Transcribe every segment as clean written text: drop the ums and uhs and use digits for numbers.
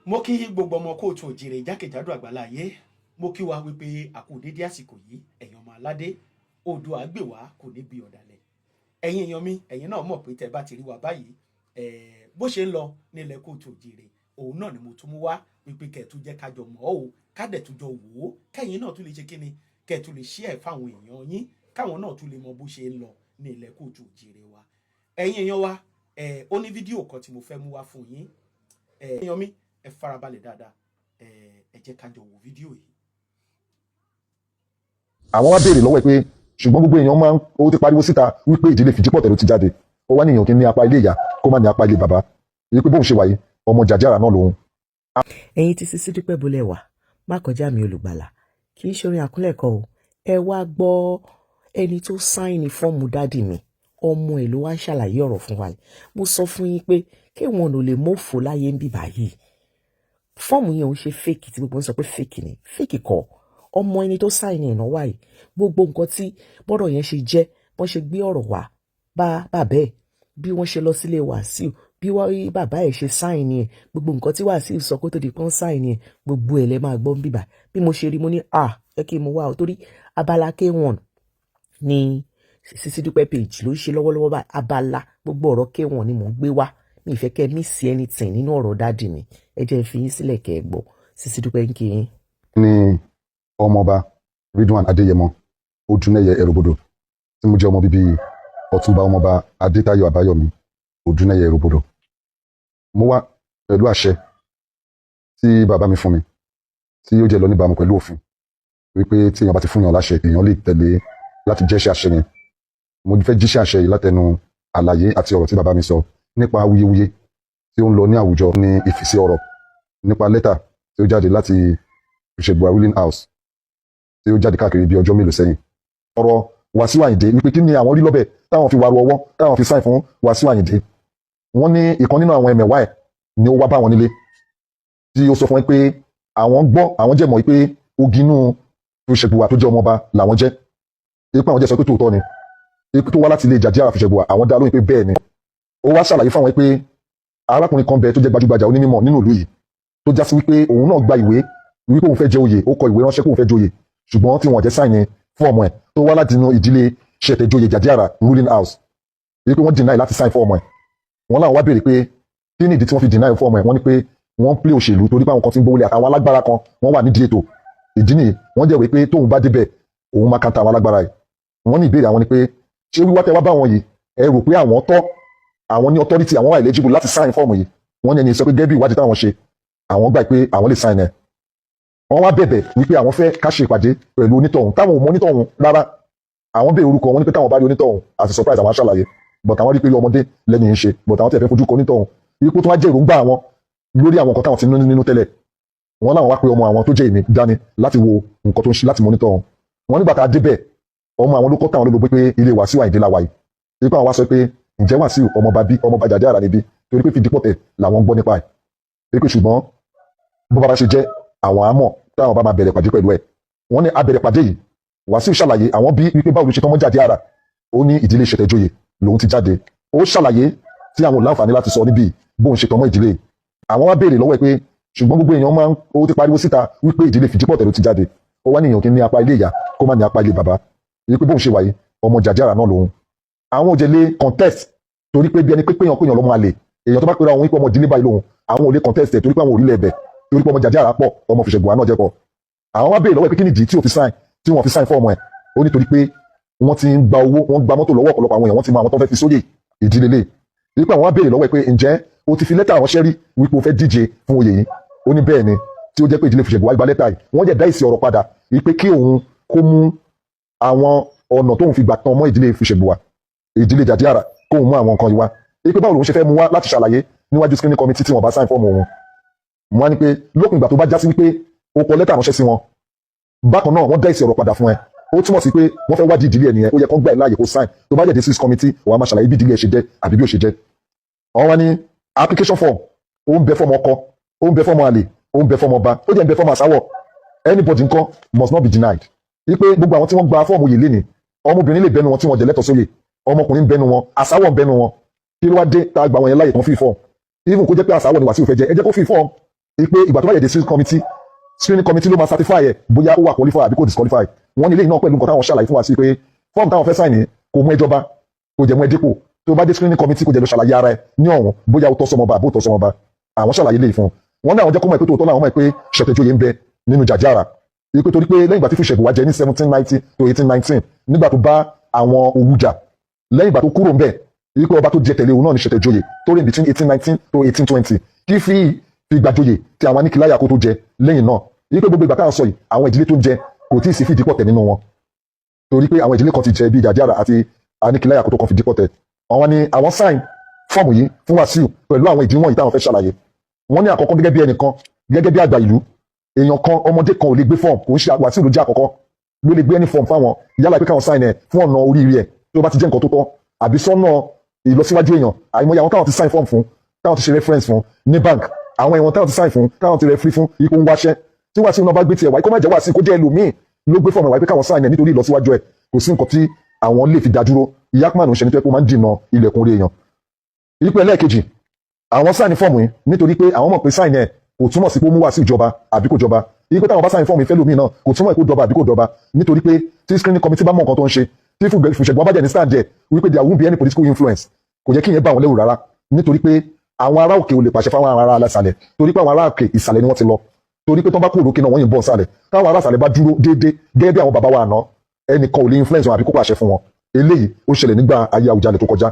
mo kí gbogbo ọmọ kóòtù òjìrè jákèjádò àgbáláyé mo kí wa wípé àkú dédé àsìkò yìí ẹ̀yin ọmọ aládé Oòduà gbè wá kò ní bí ọ̀dàlẹ̀ ẹ̀yin èèyàn mi ẹ̀yin náà mọ̀ pé tẹ́ bá ti rí wa báyìí bó ṣe ń lọ nílẹ̀ kóòtù òjìrè òun náà ni mo tún mú wá wípé kẹ́ẹ̀tún jẹ́ kájọ mọ̀ ọ́ kádẹ̀ tún jọ wò ó kẹ́yìn náà tún lè ṣe kíni kẹ́ẹ̀tún lè share fáwọn èèyàn yín káwọn náà tún lè mọ bó ṣe ń lọ nílẹ̀ kóòtù òjìrè wa ẹ̀yin èèyàn wa ó ní fídíò kan tí mo fẹ́ mú wá fún yín èèyàn mi ẹ farabalẹ̀ dáadáa ẹ jẹ́ ká jọ wo fídíò yìí. àwọn wá béèrè lọ́wọ́ ẹ pé ṣùgbọ́n gbogbo èèyàn máa ń ó ti pariwo síta wípé ìdílé Fìdípọ̀tẹ̀ ló ti jáde ó wá níyàn kí ní apá ilé ìyá kó má ní apá ilé bàbá èyí pé bóun ṣe wáyé ọmọ jàjára náà lòun. ẹ̀yin tí Sisi Dúpẹ́ bolẹ̀ wà má kọjá mi olùgbàlà kì í ṣe orin àkúnlẹ̀kọ o ẹ wá gbọ́ ẹni tó sáìnì fọ́ọ̀mù dádì mi ọmọ ẹ̀ ló wá ń ṣàlàyé ọ̀rọ̀ fún wa mo sọ fún yín pé kéwọn ò lè mọ́fò láyé ń bì báyìí fọ́ọ̀mù yẹn ò ṣe fake tí gbogbo ń sọ pé fake ni fake kọ́ ọmọ ẹni tó sáìnì ẹ̀ náà wáyé gbogbo nǹkan tí bọ́dọ̀ yẹn ṣe jẹ́ wọ́n ṣe gbé ọ̀rọ̀ wá bá bàbá ẹ̀ bí wọ́n ṣe lọ sílé Wasiu bí bàbá ẹ̀ ṣe sáìnì ẹ̀ gbogbo nǹkan tí Wasiu sọ kó tó di pọ́n sáìnì ẹ̀ gbogbo ẹ̀ lẹ́ máa gbọ́ ń bìbà bí mo ṣe rí mo ní ẹ kí n mú wá o torí abala K1 ní Sisi Dúpẹ́ page ló ń ṣe lọ́wọ́lọ́wọ́ báyìí abala gbogbo ọ̀rọ̀ K1 ni mò ń gbé wá mi ìfẹ́ kẹ́ miss anything nínú ọ̀rọ̀ dáàdì mi ẹ jẹ́ fi yín sílẹ̀ kẹ́ ẹ gbọ́ Sisi Dúpẹ́ ń kí yín. ní ọmọọba Ridwan Adéyẹmọ Odúnẹyẹ Ẹrọbodò tí mo jẹ́ ọmọ bíbí Ọ̀túnba ọmọọba Adétáyọ̀ Àbáyọ̀mí Odúnẹyẹ Ẹrọbodò mo wá pẹ̀lú àṣẹ tí bàbá mi fún mi tí ó jẹ́ lọ níbàámu pẹ̀lú òfin wípé tí èèyàn bá ti fún yàn láṣẹ èèyàn lè tẹ̀lé láti jẹ́ṣẹ́ àṣẹ yẹn mo fẹ́ jíṣẹ́ àṣẹ yìí látẹnu àlàyé àti ọ̀rọ̀ tí bàbá mi sọ nípa awuyewuye tí ó ń lọ ní àwùjọ ní ìfisí ọ̀rọ̀ nípa lẹ́tà tí ó jáde láti Ijebu ruling house tí ó jáde káàkiri bí ọjọ́ mélòó sẹ́yìn ọ̀rọ̀ Wasiu Ayinde wípé kí ni àwọn rí lọ́bẹ̀ táwọn fi wàrú ọwọ́ táwọn fi sáìn fún Wasiu Ayinde wọ́n ní ìkan nínú àwọn ẹmẹ̀wá ẹ̀ ni ó wá bá wọn nílé tí ó sọ fún wọn pé àwọn gbọ́ àwọn jẹ́ mọ̀ pé oginú Ijebu tó jẹ́ ọmọọba làwọn jẹ́ pé àwọn jẹ́ sọ pé tòótọ́ ni tó wá láti ilé Jàjára Ijebu àwọn dá lóyún pé bẹ́ẹ̀ ni ó wá ṣàlàyé fún àwọn pé arákùnrin kan bẹ tó jẹ́ gbajúgbajà onímọ̀ nínú ìlú yìí tó já sí wípé òun náà gba ìwé wípé òun fẹ́ jẹ oyè ó kọ ìwé ránṣẹ́ pé òun fẹ́ joyè ṣùgbọ́n tí wọ́n jẹ́ sáìnì fún ọmọ ẹ̀ tó wá láti inú ìdílé ṣẹ̀tẹ̀joyè Jàjára ruling house wípé wọ́n deny láti sáìn fún ọmọ ẹ̀ wọ́n láwọn wá béèrè pé kí ni ìdí tí wọ́n fi deny fún ọmọ ẹ̀ wọ́n ní pé wọ́n ń play òṣèlú torí pé àwọn kan ti ń gbówó lé àtàwọn alágbára kan wọ́n wà nídìí ètò ìdí nìyí wọ́n jẹ́ wípé tóun bá débẹ̀ òun máa kanta àwọn alágbára ẹ̀ wọ́n ní ìbéèrè àwọn ni pé ṣé wíwá tẹ́ wá bá wọn yìí ẹ rò pé àwọn tọ́ àwọn ní authority àwọn wà eligible láti sign fọ́ọ̀mù yìí wọ́n ní ẹni sọ pé gẹ́bí ìwádìí táwọn ṣe àwọn gbà pé àwọn lè sign ẹ̀ wọ́n wá bẹ̀bẹ̀ wípé àwọn fẹ́ ká ṣe ìpàdé pẹ̀lú onítọ̀hún táwọn ò mọ onítọ̀hún rárá àwọn béèrè orúkọ wọn ní pé táwọn bá rí onítọ̀hún àti surprise àwọn aṣàlàyé but àwọn rí pé ọmọdé lẹ́ni ń ṣe but àwọn tẹ̀ fẹ́ fojú kọ onítọ̀hún ipò tó wá jẹ́ èròǹgbà àwọn lórí àwọn nǹkan táwọn ti nínú tẹ́lẹ̀ wọ́n láwọn wá pé ọmọ àwọn tó jẹ́ èmi dání láti wo nǹkan tó ń ṣe láti mọ onítọ̀hún wọ́n nígbà tá a débẹ̀ ọmọ àwọn ló kọ́ táwọn olóògbé pé ilé Wasiu Ayinde la wà yìí ipò àwọn wá sọ pé ǹjẹ́ Wasiu ọmọọba Jàjára níbí torí pé Fìdípọ̀tẹ̀ làwọn gbọ́ nípa ẹ̀ pé ṣùgbọ́n bó bá ṣe jẹ́ àwọn àmọ́ táwọn bá máa bẹ̀rẹ̀ pàdé pẹ̀lú ẹ̀ wọ́n ní abẹ̀rẹ̀ pàdé yìí Wasiu ṣàlàyé àwọn bí wípé báwo ló ṣe tọ́mọ́ Jàjára ó ní ìdílé ṣẹ̀tẹ̀joyè lòun ti jáde ó ṣàlàyé tí àwọn ò láǹfààní láti sọ níbi bóun ṣe tọ́mọ́ ìdílé àwọn wá béèrè lọ́wọ́ ẹ̀ pé ṣùgbọ́n gbogbo èèyàn máa ń ó ti pariwo síta wípé ìdílé Fìdípọ̀tẹ̀ ló ti jáde ó wá níyàn kí ní apá ilé ìyá kó má ní apá ilé bàbá èyí pé bóun ṣe wáyé ọmọ Jàjára náà lòun àwọn ò jẹ́ lé contest torí pé bí ẹni pé péyàn lọ́mọ àlè èèyàn tó bá pera òun wípé ọmọ ìdílé báyìí lòun àwọn ò lè contest ẹ̀ torí pé àwọn ò rí lẹ́ẹ̀bẹ̀ torí pé ọmọ Jàjára pọ̀ ọmọ Ijebu náà jẹ́ pọ̀ àwọn wá béèrè lọ́wọ́ pé kí nìdí tí wọ́n fi sign fún ọmọ ẹ̀ ó nítorí pé wọ́n ti ń gba owó wọ́n gba mọ́tò lọ́wọ́ ọ̀pọ̀lọpọ̀ àwọn èèyàn wọ́n ti mọ àwọn tó fẹ́ fi sóyè ìdílé lé wípé àwọn wá béèrè lọ́wọ́ pé ǹjẹ́ o ti fi lẹ́tà ránṣẹ́ rí wípé o fẹ́ díje fún oyè yìí ó ní bẹ́ẹ̀ ni tí ó jẹ́ pé ìdílé Ijebu wá gba lẹ́tà yìí wọ́n jẹ́ dá ìsì ọ̀rọ̀ padà wípé kí òun kó mú àwọn ọ̀nà tóun fi gbà tán mọ́ ìdílé Ijebu wá ìdílé Jàjára kóun mú àwọn nǹkan yìí wá wípé báwo lòun ṣe fẹ́ mú wá láti ṣàlàyé níwájú screening committee tí wọ́n bá sign fọ́ọ̀mù wọn wọ́n á ní pé lópin ìgbà tó bá já sí wípé o kọ lẹ́tà ránṣẹ́ sí wọn bákan náà wọ́n dá ìsì ọ̀rọ̀ padà fún ẹ ó túmọ̀ sí pé wọ́n fẹ́ wádìí ìdílé ẹ̀ nìyẹn ó yẹ kó gbà ẹ̀ láàyè kó sign tó bá jẹ́ district committee wọ́n á máa ṣàlàyé bí ìdílé ẹ̀ ṣe jẹ́ àbí bí ó ṣe jẹ́ wọ́n wá ní application form ó ń bẹ fọ́mọ ọkọ ó ń bẹ fọ́mọ àlè ó ń bẹ fọ́mọ ọba ó jẹ́ ń bẹ fọ́mọ àsáwọ̀ anybody nǹkan must not be denied wípé gbogbo àwọn tí wọ́n gba fọ́ọ̀mù yìí lénìí ọmọbìnrin lè bẹnu wọn tí wọ́n jẹ́ lẹ́tọ̀ọ́ sóyè ọmọkùnrin bẹnu wọn àsáwọ̀ bẹnu wọn kí ló wá dé tá a gba àwọn yẹn láyè kan fi fọ́ọ̀mù even kó jẹ́ pé àsáwọ̀ ni Wasiu fẹ́ jẹ́ ẹ jẹ́ kó fi fọ́ọ̀mù pé ìgbà tó bá yẹ dé screening committee ló máa certify ẹ̀ bóyá ó wà qualify àbí kò disqualify. Wọ́n ní eléyìí náà pẹ̀lú nǹkan táwọn ṣàlàyé fún wa sí pé fọ́ọ̀mù táwọn fẹ́ sign kò mú ẹjọba kò jẹ́ mú ẹ dépò tó bá dé screening committee kò jẹ́ lọ ṣàlàyé ara ẹ ní ọ̀hún bóyá ó tọ́ sọmọba àbó tọ́ sọmọba. Àwọn ṣàlàyé léyìí fún wọn ní àwọn jẹ́ kó mọ̀ pé tòótọ́ làwọn mọ̀ pé ṣẹ̀tẹ̀jọyè ń bẹ nínú jàjára pé torí pé lẹ́yìn ìgbà tí Ìṣẹ̀bù wá jẹ ní 1790 to 1819 nígbà tó bá àwọn Òwu jà lẹ́yìn ìgbà tó kúrò ń bẹ̀ pé ọba tó jẹ tẹ̀lé òun náà ní ṣẹ̀tẹ̀jọyè tó rìn between 1819 to 1820 kí fi gbàjọyè tí àwọn Aníkìláyà kó tó jẹ lẹ́yìn náà pé gbogbo ìgbà táwọn sọ yìí àwọn ìdílé tó ń jẹ kò tí ì sí fìdí pọ̀tẹ̀ nínú wọn torí pé àwọn ìdílé kan ti jẹ bí Jàjára àti Aníkìláyà kó tó kan fìdí pọ̀tẹ̀. Àwọn ni àwọn sign fọ́ọ̀mù yìí fún Wasiu pẹ̀lú àwọn ìdí wọ̀nyí táwọn fẹ́ ṣàlàyé. Wọ́n ní àkọ́kọ́ gẹ́gẹ́ bí ẹnìkan gẹ́gẹ́ bí àgbà ìlú èèyàn kan ọmọdé kan ò lè gbé fọ́ọ̀mù kò ń ṣe Wasiu ló jẹ́ àkọ́kọ́ ló lè gbé ẹni fọ́ọ̀mù fáwọn yálà pé káwọn sign ẹ̀ fún ọ̀nà oríire ẹ̀ tó bá ti jẹ́ nǹkan tó tọ́ àbí sọ́nà ìlọsíwájú èèyàn àìmọye àwọn táwọn ti sign fọ́ọ̀mù fún táwọn ti ṣe reference fún ní bank àwọn èèyàn táwọn ti sign fún táwọn ti referee fún ipò ń wáṣẹ́ tí Wasiu náà bá gbé tiẹ̀ wáyé kó má jẹ́ Wasiu kó jẹ́ ẹlòmíì ló gbé fọ́ọ̀mù wáyé pé káwọn sign ẹ̀ nítorí ìlọsíwájú ẹ̀ kò sí nǹkan tí àwọn lè fi dá dúró Yakman ń ṣe nítorí pé ó máa ń dènà ilẹ̀kùn orí èèyàn. Ipò ẹlẹ́ẹ̀kejì àwọn sign fọ́ọ̀mù yìí nítorí pé àwọn mọ̀ pé sign ẹ̀ kò túmọ̀ sí pé ó mú Wasiu jọba àbí kò jọba ipò táwọn bá sign fọ́ọ̀mù ìfẹ́ lómi náà kò túmọ̀ kó jọba àbí kò jọba nítorí pé tí screening committee bá mọ̀ nǹkan tó ń ṣe tí Ìṣẹ̀bù bá jẹ́ ní stand ẹ̀ wípé there won't be any political influence kò yẹ kí ìyẹn bá wọn lẹ́rù rárá nítorí pé àwọn ará òkè ò lè pàṣẹ fáwọn ará alásàlẹ̀ torí pé àwọn ará òkè ìsàlẹ̀ ni wọ́n ti lọ torí pé tó bá kúrò lókè náà wọ́n yìnbọn sàlẹ̀ táwọn ará àsàlẹ̀ bá dúró déédéé gẹ́gẹ́ bí àwọn bàbá wa àná ẹnìkan ò lè influence wọn àbí kó pàṣẹ fún wọn eléyìí ó ṣẹlẹ̀ nígbà ayé Awujale tó kọjá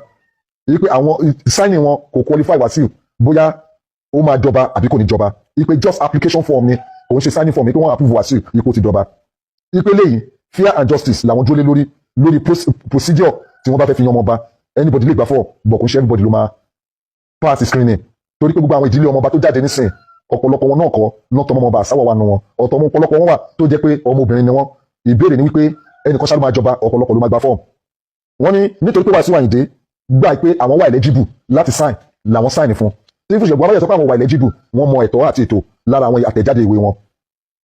èyí pé àwọn signing wọn kò qualify Wasiu bóyá ó máa jọba àbí kò ní jọba ipe just application form ni òun ṣe signing form ni pé wọ́n approve Wasiu ipò ti jọba ipe léyìí fair and justice làwọn dúró lé lórí procedure tí wọ́n bá fẹ́ fi yan ọmọba anybody lè gbà fọ́ bọ̀ kò ṣe everybody ló máa pass screening torí pé gbogbo àwọn ìdílé ọmọba tó jáde nísìn ọ̀pọ̀lọpọ̀ wọn náà kọ́ lọ́tọ̀ ọmọba àsáwọ̀ wa nu wọn ọ̀tọ̀ ọ̀pọ̀lọpọ̀ wọn wà tó jẹ́ pé ọmọbìnrin ni wọ́n ìbéèrè ni wípé ẹnìkan ṣáà ló máa jọba ọ̀pọ̀lọpọ̀ ló máa gba fọ́ọ̀mù wọ́n ní nítorí pé Wasiu Ayinde gbà pé àwọn wà eligible láti sign làwọn sign fún tí Ìṣẹ̀bù abáyọ̀ sọ pé àwọn wà eligible wọ́n mọ ẹ̀tọ́ àti ètò lára àwọn àtẹ̀jáde ìwé wọn.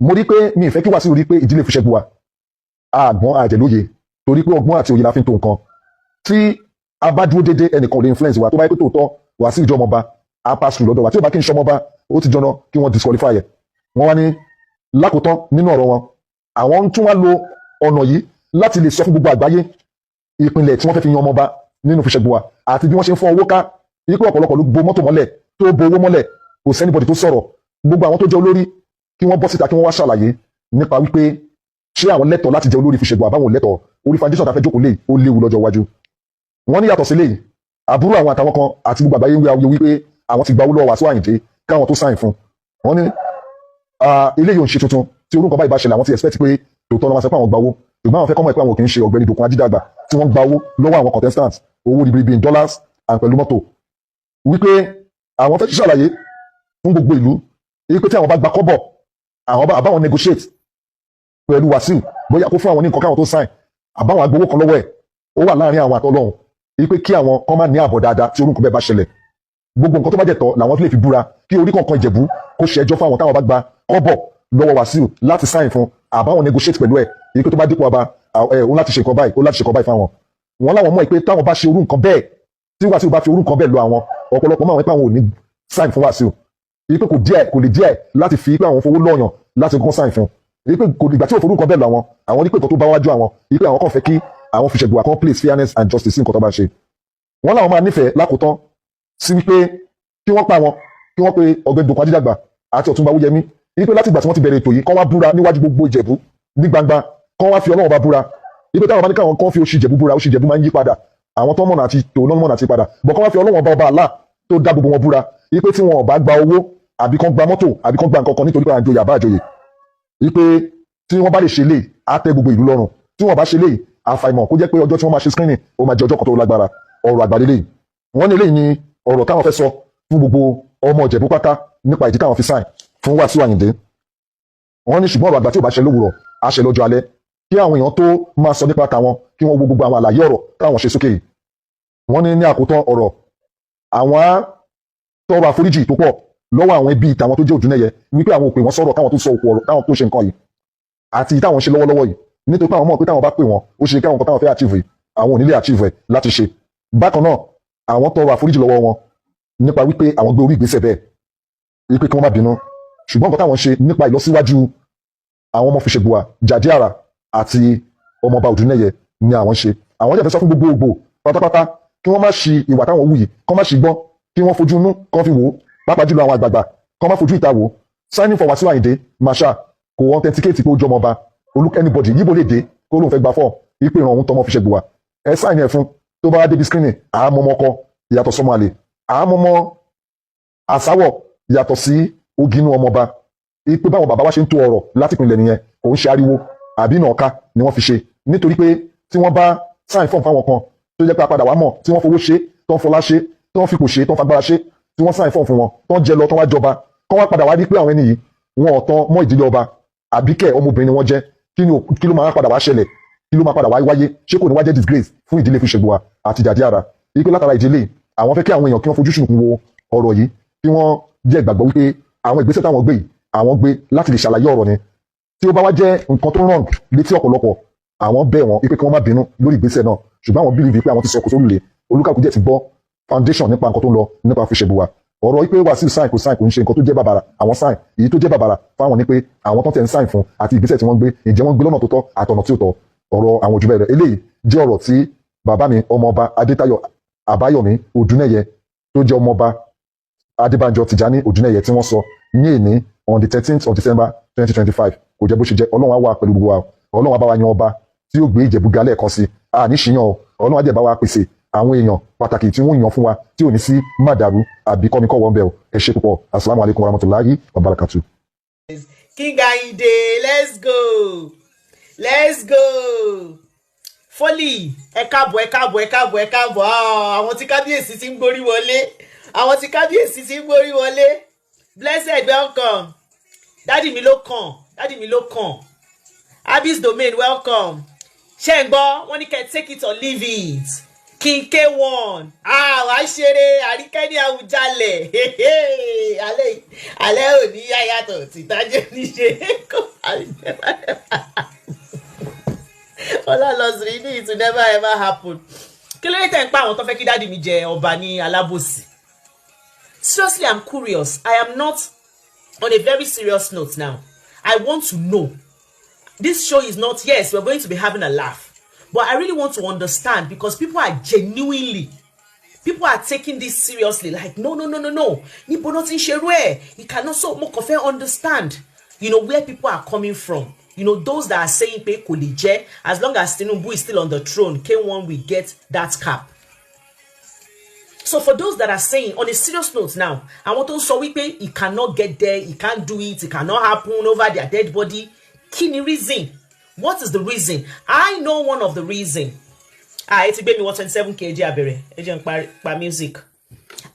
Mo rí pé mi ìfẹ́ kí Wasiu rí pé ìdílé Ìṣẹ̀bù wa àgbọ̀n àjẹlóye torí pé ọgbọ́n àti òye la fi ń tó nǹkan tí a bá dúró déédéé ẹnìkan ò lè influence wa tó bá yẹ pé tòótọ́ Wasiu ìjọmọba a pass through lọ́dọ̀ wa tí ó bá kí n ṣọmọba ó ti jọna kí wọ́n disqualify ẹ̀. Wọ́n wá ní lákòótán nínú ọ̀rọ̀ wọn àwọn tún wá lo ọ̀nà yìí láti lè sọ fún gbogbo àgbáyé ìpínlẹ̀ tí wọ́n fẹ́ fi yan ọmọba nínú Ìṣẹ̀bù wa àti bí wọ́n ṣe ń fọ́ owó ká yí pé ọ̀pọ̀lọpọ̀ ló bo mọ́tò mọ́lẹ̀ tó bo owó mọ́lẹ̀ kò sẹ́nibọ̀dì tó sọ̀rọ̀ gbogbo àwọn tó jẹ́ olórí kí wọ́n bọ́ síta kí wọ́n wá ṣàlàyé nípa wípé ṣé àwọn lẹ́tọ̀ọ́ láti jẹ́ olórí Ìṣẹ̀bù àbáwọn lẹ́tọ̀ọ́ orí foundation tàfẹ́ jókòó lé ó léwu lọ́jọ́ iwájú. Wọ́n ní yàtọ̀ sí léyìí àbúrò àwọn àtàwọn kan àti gbogbo àgbáyé ń wí awuye wípé àwọn ti gba owó lọ́wọ́ Wasiu Ayinde káwọn tó sáìn fún. Wọ́n ní eléyìí ò ń ṣe tuntun tí orúkọ báyìí bá ṣẹlẹ̀ àwọn ti expect pé tòótọ́ lọ́wọ́ sọ pé àwọn gba owó ṣùgbọ́n àwọn fẹ́ kọ́mọ̀ pé àwọn kì í ṣe ọ̀gbẹ́ni Dòkun Ajídàgbà tí wọ́n gba owó lọ́wọ́ àwọn contestants owó ribiribi in dollars and pẹ̀lú mọ́tò wípé àwọn fẹ́ ṣàlàyé fún gbogbo ìlú wípé tí àwọn bá gba kọ́bọ̀ àwọn àbáwọn negotiate pẹ̀lú Wasiu bóyá kó fún àwọn ní nǹkan káwọn tó sign àbáwọn agbowó kan lọ́wọ́ ẹ̀ ó wà láàrin àwọn àtọ́lọ́hun wípé kí àwọn kan máa ní ààbọ̀ dáadáa tí orúkọ bẹ́ẹ̀ bá ṣẹlẹ̀ gbogbo nǹkan tó bá jẹ́ tọ́ làwọn lè fi búra kí orí kọ̀ọ̀kan Ìjẹ̀bú kó ṣẹjọ́ fún àwọn táwọn bá gba kọ́bọ̀ lọ́wọ́ Wasiu láti sign fún àbáwọn negotiate pẹ̀lú ẹ̀ wípé tó bá dípò ọba òun láti ṣe nǹkan báyìí ó láti ṣe nǹkan báyìí fáwọn wọn láwọn mọ̀ pé táwọn bá ṣe orú nǹkan bẹ́ẹ̀ tí Wasiu bá fi orú nǹkan bẹ́ẹ̀ lọ àwọn ọ̀pọ̀lọpọ̀ máa wọ́n pé àwọn ò ní sign fún Wasiu wípé kò lè díẹ̀ láti fi pé àwọn fowó lọ́ọ̀yàn láti kọ́ sign fún wípé ìgbà tí ò forú nǹkan bẹ́ẹ̀ lọ àwọn ní pé nǹkan tó bá wájú àwọn wípé àwọn kàn fẹ́ kí àwọn fi Ìṣẹ̀bù àkọ́ place fairness and justice sí nǹkan tó bá ṣe wọn láwọn máa nífẹ̀ẹ́ lákòótán sí wípé kí wọ́n pa wọn kí wọ́n pe ọ̀gbẹ́ni Dòkun Ajídàgbà àti Ọ̀túnba Awúyẹmí wípé láti ìgbà tí wọ́n ti bẹ̀rẹ̀ ètò yìí kán wá búra níwájú gbogbo Ìjẹ̀bú ní gbangba kán wá fi Ọlọ́run bá búra wípé táwọn bá ní káwọn kan fi oṣù Ìjẹ̀bú búra oṣù Ìjẹ̀bú máa ń yí padà àwọn tó mọ̀nà àti tòun náà mọ̀nà àti padà bọ̀ kán wá fi Ọlọ́run ọba Allah tó dá gbogbo wọn búra wípé tí wọn ò bá gba owó àbí kán gba mọ́tò àbí kán gba nǹkan kan nítorí pé àjòyè àbá àjòyè wípé tí wọ́n bá lè ṣe lè á tẹ́ gbogbo ìlú lọ́rùn tí wọ́n bá ṣe lè àfàìmọ̀ kó jẹ́ pé ọjọ́ tí wọ́n máa ṣe screening ó máa jẹ́ ọjọ́ kan tó lágbára ọ̀rọ̀ àgbàlélẹ̀ wọ́n ní eléyìí ni ọ̀rọ̀ táwọn fẹ́ sọ fún gbogbo ọmọ Ìjẹ̀bú pátá nípa ìdí táwọn fi sign fún Wasiu Ayinde wọ́n ní ṣùgbọ́n ọ̀rọ̀ àgbà tí ò bá ṣe lówùrọ̀ á ṣe lọ́jọ́ alẹ́ kí àwọn èèyàn tó máa sọ nípa tàwọn kí wọ́n wo gbogbo àwọn àlàyé ọ̀rọ̀ táwọn ṣe sókè yìí wọ́n ní àkótán ọ̀rọ̀ àwọn á tọrọ àforíjì tó pọ̀ lọ́wọ́ àwọn ẹbí tàwọn tó jẹ́ Òdúnẹ̀yẹ wípé àwọn ò pè wọ́n sọ̀rọ̀ káwọn tó sọ òkú ọ̀rọ̀ káwọn tó ṣe nǹkan yìí àti táwọn ṣe lọ́wọ́lọ́wọ́ yìí nítorí pé àwọn mọ̀ pé táwọn bá pè wọ́n ó ṣe káwọn kan táwọn fẹ́ achieve àwọn ò ní lè achieve láti ṣe bákan náà àwọn tọrọ àforíjì lọ́wọ́ wọn nípa wípé àwọn gbé orí ìgbésẹ̀ bẹ́ẹ̀ wípé kí wọ́n má bínú ṣùgbọ́n nǹkan táwọn ṣe nípa ìlọsíwájú àwọn ọmọ Fìṣègbùwà Jàdíàrà àti ọmọọba Òdúnẹ̀yẹ ni àwọn ṣe. Àwọn jẹ́ fẹ́ sọ fún gbogbogbò pátápátá kí wọ́n má ṣi ìwà táwọn wù yìí, kán má ṣi gbọ́n, kí wọ́n fojú inú kán fi wò ó, pàápàá jùlọ àwọn àgbààgbà kán má fojú ìta wò ó. Signing for Wasiu Ayinde Marshal kò authenticate pé ó jọmọ ọba. Anybody yíbo lè dé kó lóun fẹ́ gba fọ́ ìpè ìràn òun tọmọ Fìṣègbùwà. Ẹ sign ẹ̀ fún tó bá débi screening àmọ́ ọmọ ọkọ ìyàtọ̀ sọmọ àlè, àmọ́ ọmọ àsáwọ̀ yàtọ̀ sí oginu ọmọọba. Ìpè báwọn bàbá wa ṣe ń tó ọ̀rọ̀ láti ìpínlẹ̀ nìyẹn, kò ń ṣe ariwo àbí ìnà ọ̀ka ni wọ́n fi ṣe. Nítorí pé tí wọ́n bá sign form fáwọn kan tó jẹ́ pé apàdà wá mọ̀ tí wọ́n fowó ṣe, tó ń fọlá ṣe, tó ń fipò ṣe, tó ń fagbára ṣe, tí wọ́n sign form fún wọn, tó ń jẹ lọ, tó ń wá jọba, kọ́ wá padà wá rí pé àwọn ẹni yìí wọn ò tán mọ́ ìdílé ọba àbíkẹ́ ọmọbìnrin ni wọ́n jẹ́. Kí ló máa padà wá ṣẹlẹ̀? Kí ló máa padà wá wáyé? Ṣé kò ní wá jẹ́ disgrace fún ìdílé Fìṣègbùwà àti Jàdíàrà? Ìpè látara ìdílé àwọn fẹ́ kí àwọn èèyàn kí wọ́n fojú ṣùnùkùn wo ọ̀rọ̀ yìí, kí wọ́n jẹ́ ìgbàgbọ́ wípé àwọn ìgbésẹ̀ táwọn gbé yìí àwọn gbé láti lè ṣàlàyé ọ̀rọ̀ ni. Tí ó bá wá jẹ́ nǹkan tó wrong létí ọ̀pọ̀lọpọ̀, àwọn bẹ̀ wọ́n wípé kí wọ́n má bínú lórí ìgbésẹ̀ náà, ṣùgbọ́n àwọn believe pé àwọn ti sọ kò sólùlé, olúkàkú jẹ́ ti gbọ́ foundation nípa nǹkan tó ń lọ nípa Fìṣègbùwà. Ọ̀rọ̀ wípé Wasiu sign kò ń ṣe nǹkan tó jẹ́ bàbàrà. Àwọn sign èyí tó jẹ́ bàbàrà fáwọn ni pé àwọn tó ń tẹ̀ ń sign fún àti ìgbésẹ̀ tí wọ́n gbé, ǹjẹ́ wọ́n gbé lọ́nà tó tọ́ àtọ̀nà tí ó tọ́. Ọ̀rọ̀ àwọn ojú bẹ̀rẹ̀ eléyìí jẹ́ ọ̀rọ̀ tí bàbá mi ọmọọba Adétayọ̀ Àbáyọ̀mí Òdúnẹ̀yẹ tó jẹ́ ọmọọba Adébánjọ Tìjání Òdúnẹ̀yẹ tí wọ́n sọ ní èní on the 13th of December 2025. Kò jẹ́ bó ṣe jẹ́. Ọlọ́run á wà pẹ̀lú gbogbo wa. Ọlọ́run á bá wa yan ọba tí yóò gbé Ìjẹ̀bú ga lẹ́ẹ̀kan sí. A ní ṣìyàn o. Ọlọ́run á jẹ́ bá wa pèsè àwọn èèyàn pàtàkì tí wọ́n yàn fún wa tí ò ní sí màdàrú àbí kọ́mikọ́ wọn bẹ̀ o. Ẹ ṣé púpọ̀. Assalamu alaikum warahmatullahi wabarakatuh. King Ayinde, let's go. Let's go. Folly, ẹ káàbọ̀. Àwọn tí kábíyèsí ti ń gborí wọlé. Blessed, welcome. Daddy mi ló kàn. Abyss domain, welcome. Ṣé ń gbọ́, wọ́n ní kẹ́ take it or leave it. King K1. Wàá ṣeré Àríkẹ́ ní Awujale. Alẹ́ òní yàtọ̀ tìtájẹ́ níṣe. Ọlọ́lọ́sìn ní it will never ever happen. Kí ló dé tẹ̀ ń pa àwọn tó fẹ́ kí dáàdì mi jẹ ọba ní Alábòsí? Seriously, I'm curious. I am not on a very serious note now. I want to know. This show is not, yes, we're going to be having a laugh. But I really want to understand because people are taking this seriously. Like, no. Níbo ló ti ń ṣerú ẹ̀. You cannot so mo kàn fẹ́ understand, where people are coming from. Those that are saying pé kò lè jẹ́, as long as Tinubu is still on the throne, K1 will get that cap. So for those that are saying, on a serious note now, I want to sọ wípé he cannot get there, he can't do it, it cannot happen over their dead body. Kí ni reason? What is the reason? I know one of the reason. It's gbé mi 27 kg abere. Ẹ jẹ́ n pa music.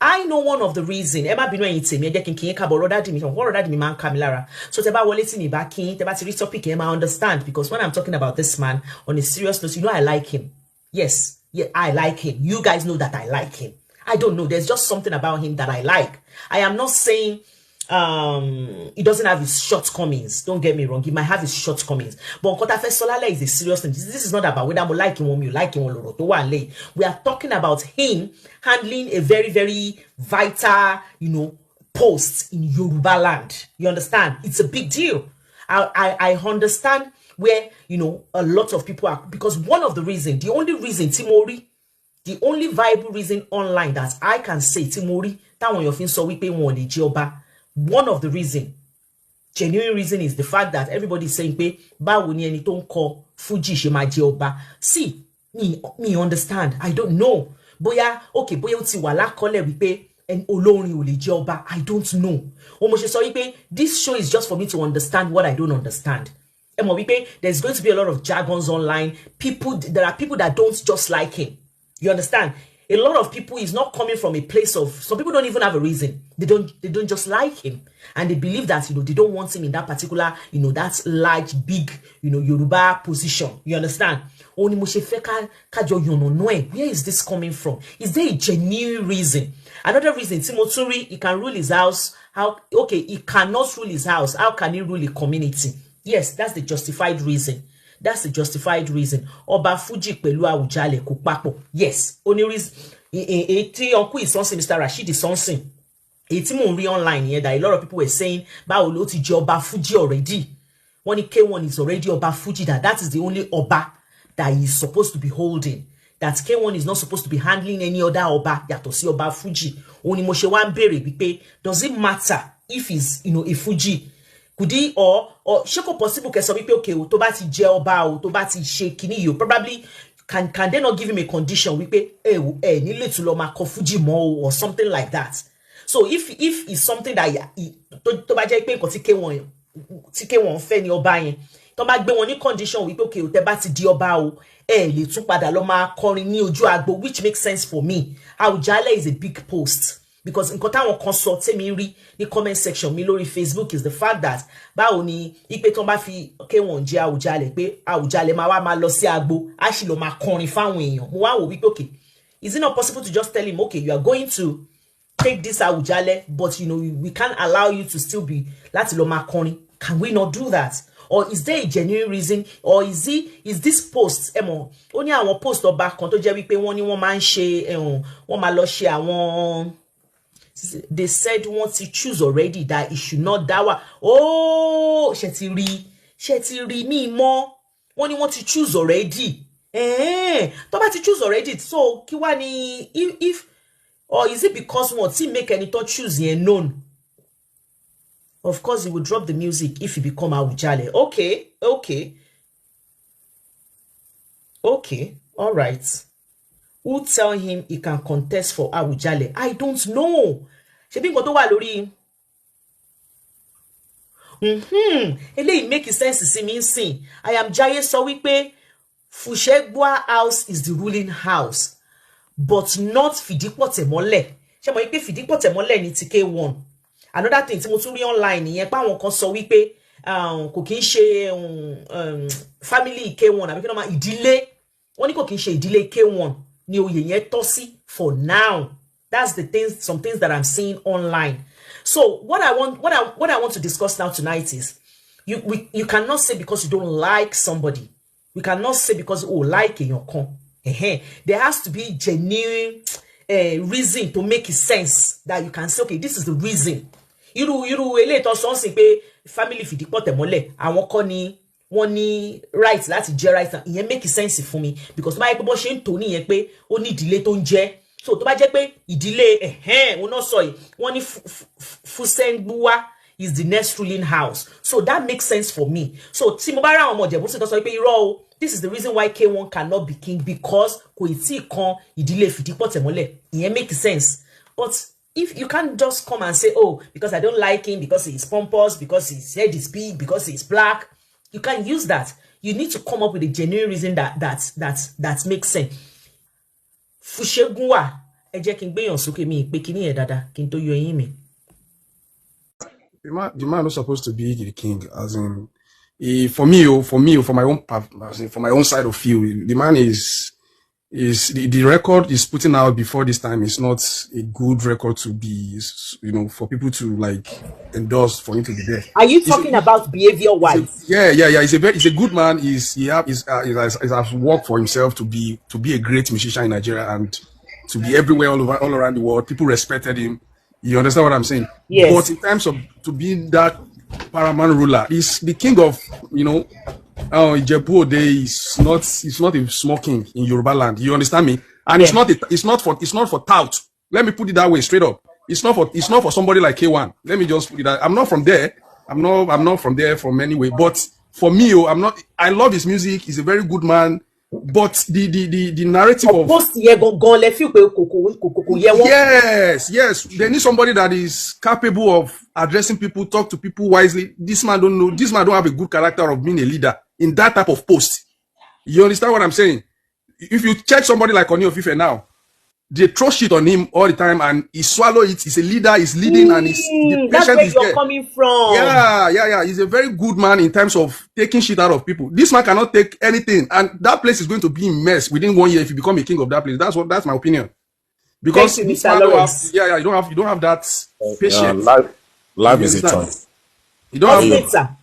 I know one of the reason. Ẹ má bínú ẹ̀yin tèmi, ẹ jẹ́ kí n kíyín káàbọ̀ Daddy mi. Daddy mi máa ń ká mi lára. So tẹ́ bá wọlé tí mi bá kíyín, tẹ́ bá ti rí topic ẹ máa understand because when I'm talking about this man on a serious note, I like him. Yes, I like him. You guys know that I like him. I don't know. There's just something about him that I like. I am not saying he doesn't have his shortcomings. Don't get me wrong. He might have his shortcomings. But Nkota Solale is a serious thing. This is not about whether I'm like him or you like him or we are talking about him handling a very, very vital, post in Yoruba land. You understand? It's a big deal. I understand where, a lot of people are, because one of the reasons, the only reason Timori, the only viable reason online that I can say Timori, that one of so we pay one joba. One of the reason, genuine reason is the fact that everybody is saying pé báwo ni ẹni tó ń kọ Fuji ṣe máa jẹ ọba. See, me understand. I don't know. Bóyá ó ti wà lákọọ́lẹ̀ wípé ẹni olórin ò lè jẹ ọba. I don't know. Ó mo ṣe sọ wípé this show is just for me to understand what I don't understand. Ẹ mọ̀ wípé there's going to be a lot of jargons online. There are people that don't just like him. You understand? A lot of people is not coming from a place of, some people don't even have a reason. They don't just like him. And they believe that, they don't want him in that particular, that large, big, Yoruba position. You understand? Where is this coming from? Is there a genuine reason? Another reason, Timoturi, he can rule his house. He cannot rule his house. How can he rule a community? Yes, that's the justified reason. That's the justified reason. Oba Fuji pẹ̀lú Awujale kò papọ̀. Yes. Only reason. Tí uncle is something, Mr. Rashid is something. Èyí tí mò ń rí online yẹn that a lot of people were saying báwo ló ti jẹ ọba Fuji already. Wọ́n ní K1 is already ọba Fuji, that is the only ọba that he is supposed to be holding. That K1 is not supposed to be handling any other ọba yàtọ̀ sí ọba Fuji. Òun ni mo ṣe wá ń béèrè wípé does it matter if he's a Fuji? Could he or ṣé kò possible kẹ́ sọ wípé okay o tó bá ti jẹ ọba o tó bá ti ṣe kíní yìí o probably can they not give him a condition wípé nílé tún lọ máa kọ Fuji mọ́ or something like that. So if it's something that tó bá jẹ́ pé nǹkan tí K1 fẹ́ ni ọba yẹn tó bá gbé wọn ní condition wípé okay o tẹ́ bá ti di ọba o lè tún padà lọ máa kọrin ní ojú agbo, which makes sense for me. Awujale is a big post because nǹkan táwọn kan sọ tèmi rí ní comment section mi lórí Facebook is the fact that báwo ni ipe tó bá fi K1 jẹ Awujale pé Awujale máa lọ sí agbo á sì lọ máa kọrin fáwọn èèyàn. Mo wá wò wípé okay, is it not possible to just tell him okay you are going to take this Awujale but we can't allow you to still be láti lọ máa kọrin? Can we not do that? Or is there a genuine reason? Or is this post ó ní àwọn post ọba kan tó jẹ́ wípé wọ́n ní wọ́n máa ń ṣe wọ́n máa lọ ṣe àwọn they said wọ́n ti choose already that it should not dawa. Oh, ṣé ti rí mi mọ́. Wọ́n ní wọ́n ti choose already. Tó bá ti choose already so kí wá ní if or is it because wọ́n ti make any tó choose yẹn known? Of course, he will drop the music if he become Awujale. Okay, all right. Who tell him he can contest for Awujale? I don't know. Ṣebí nǹkan tó wà lórí. Eléyìí make sense sí mi nsìn. I am Jaye sọ wípé Fushegwa house is the ruling house, but not Fìdípọ̀tẹ̀mọ́lẹ̀. Ṣé mo wípé Fìdípọ̀tẹ̀mọ́lẹ̀ ni ti K1. Another thing tí mo tún rí online nìyẹn pé àwọn kan sọ wípé kò kí ń ṣe family K1 àbí kí ló máa ìdílé. Wọ́n ní kò kí ń ṣe ìdílé K1 ni oyè yẹn Tosí for now. That's some things that I'm seeing online. So what I want to discuss now tonight is you cannot say because you don't like somebody. We cannot say because like in your con. There has to be genuine reason to make it sense that you can say okay, this is the reason. Irú eléyìí sọ ń sìn pé family Fìdípọ̀tẹ̀mọ́lẹ̀ àwọn kọ́ ni wọ́n ní right láti jẹ́ right now. Ìyẹn make sense fún mi because tó bá yẹ pé bó ṣe ń tò nìyẹn pé ó ní ìdílé tó ń jẹ́. So tó bá jẹ́ pé ìdílé òun náà sọ yìí wọ́n ní Fusengbuwa is the next ruling house. So that makes sense for me. So tí mo bá ra àwọn ọmọ Ìjẹ̀bú tó sọ pé irọ́ o, this is the reason why K1 cannot be king because kò tí kan ìdílé Fìdípọ̀tẹ̀mọ́lẹ̀. Ìyẹn make sense. But if you can't just come and say, oh, because I don't like him, because he's pompous, because his head is big, because he's black, you can't use that. You need to come up with a genuine reason that makes sense. Fushegwa, ẹ jẹ́ kí n gbé yàn sókè mi pé kíní ẹ̀ dáadáa kí n tó yọ eyín mi. The man not supposed to be the king, as in for my own side of view, the man is the record is putting out before this time is not a good record to be, for people to like endorse for him to be there. Are you talking about behavior wise? Yeah. He's a good man. He has worked for himself to be a great musician in Nigeria and to be everywhere all around the world. People respected him. You understand what I'm saying? Yes. But in terms of to be that paramount ruler, he's the king of Ijebu is not a small king in Yoruba land. You understand me? And it's not for tout. Let me put it that way, straight up. It's not for somebody like K1. Let me just put it that I'm not from there. I'm not from there from any way. But for me, I love his music. He's a very good man. But the narrative of yes, they need somebody that is capable of addressing people, talk to people wisely. This man don't have a good character of being a leader in that type of post. You understand what I'm saying? If you check somebody like Oni Ofife now, they throw shit on him all the time and he swallow it. He's a leader, he's leading, and the that's where is you're there. Coming from. Yeah. He's a very good man in terms of taking shit out of people. This man cannot take anything, and that place is going to be in mess within 1 year if you become a king of that place. That's my opinion. Because you, this man you don't have that patience. Life is a choice. You don't have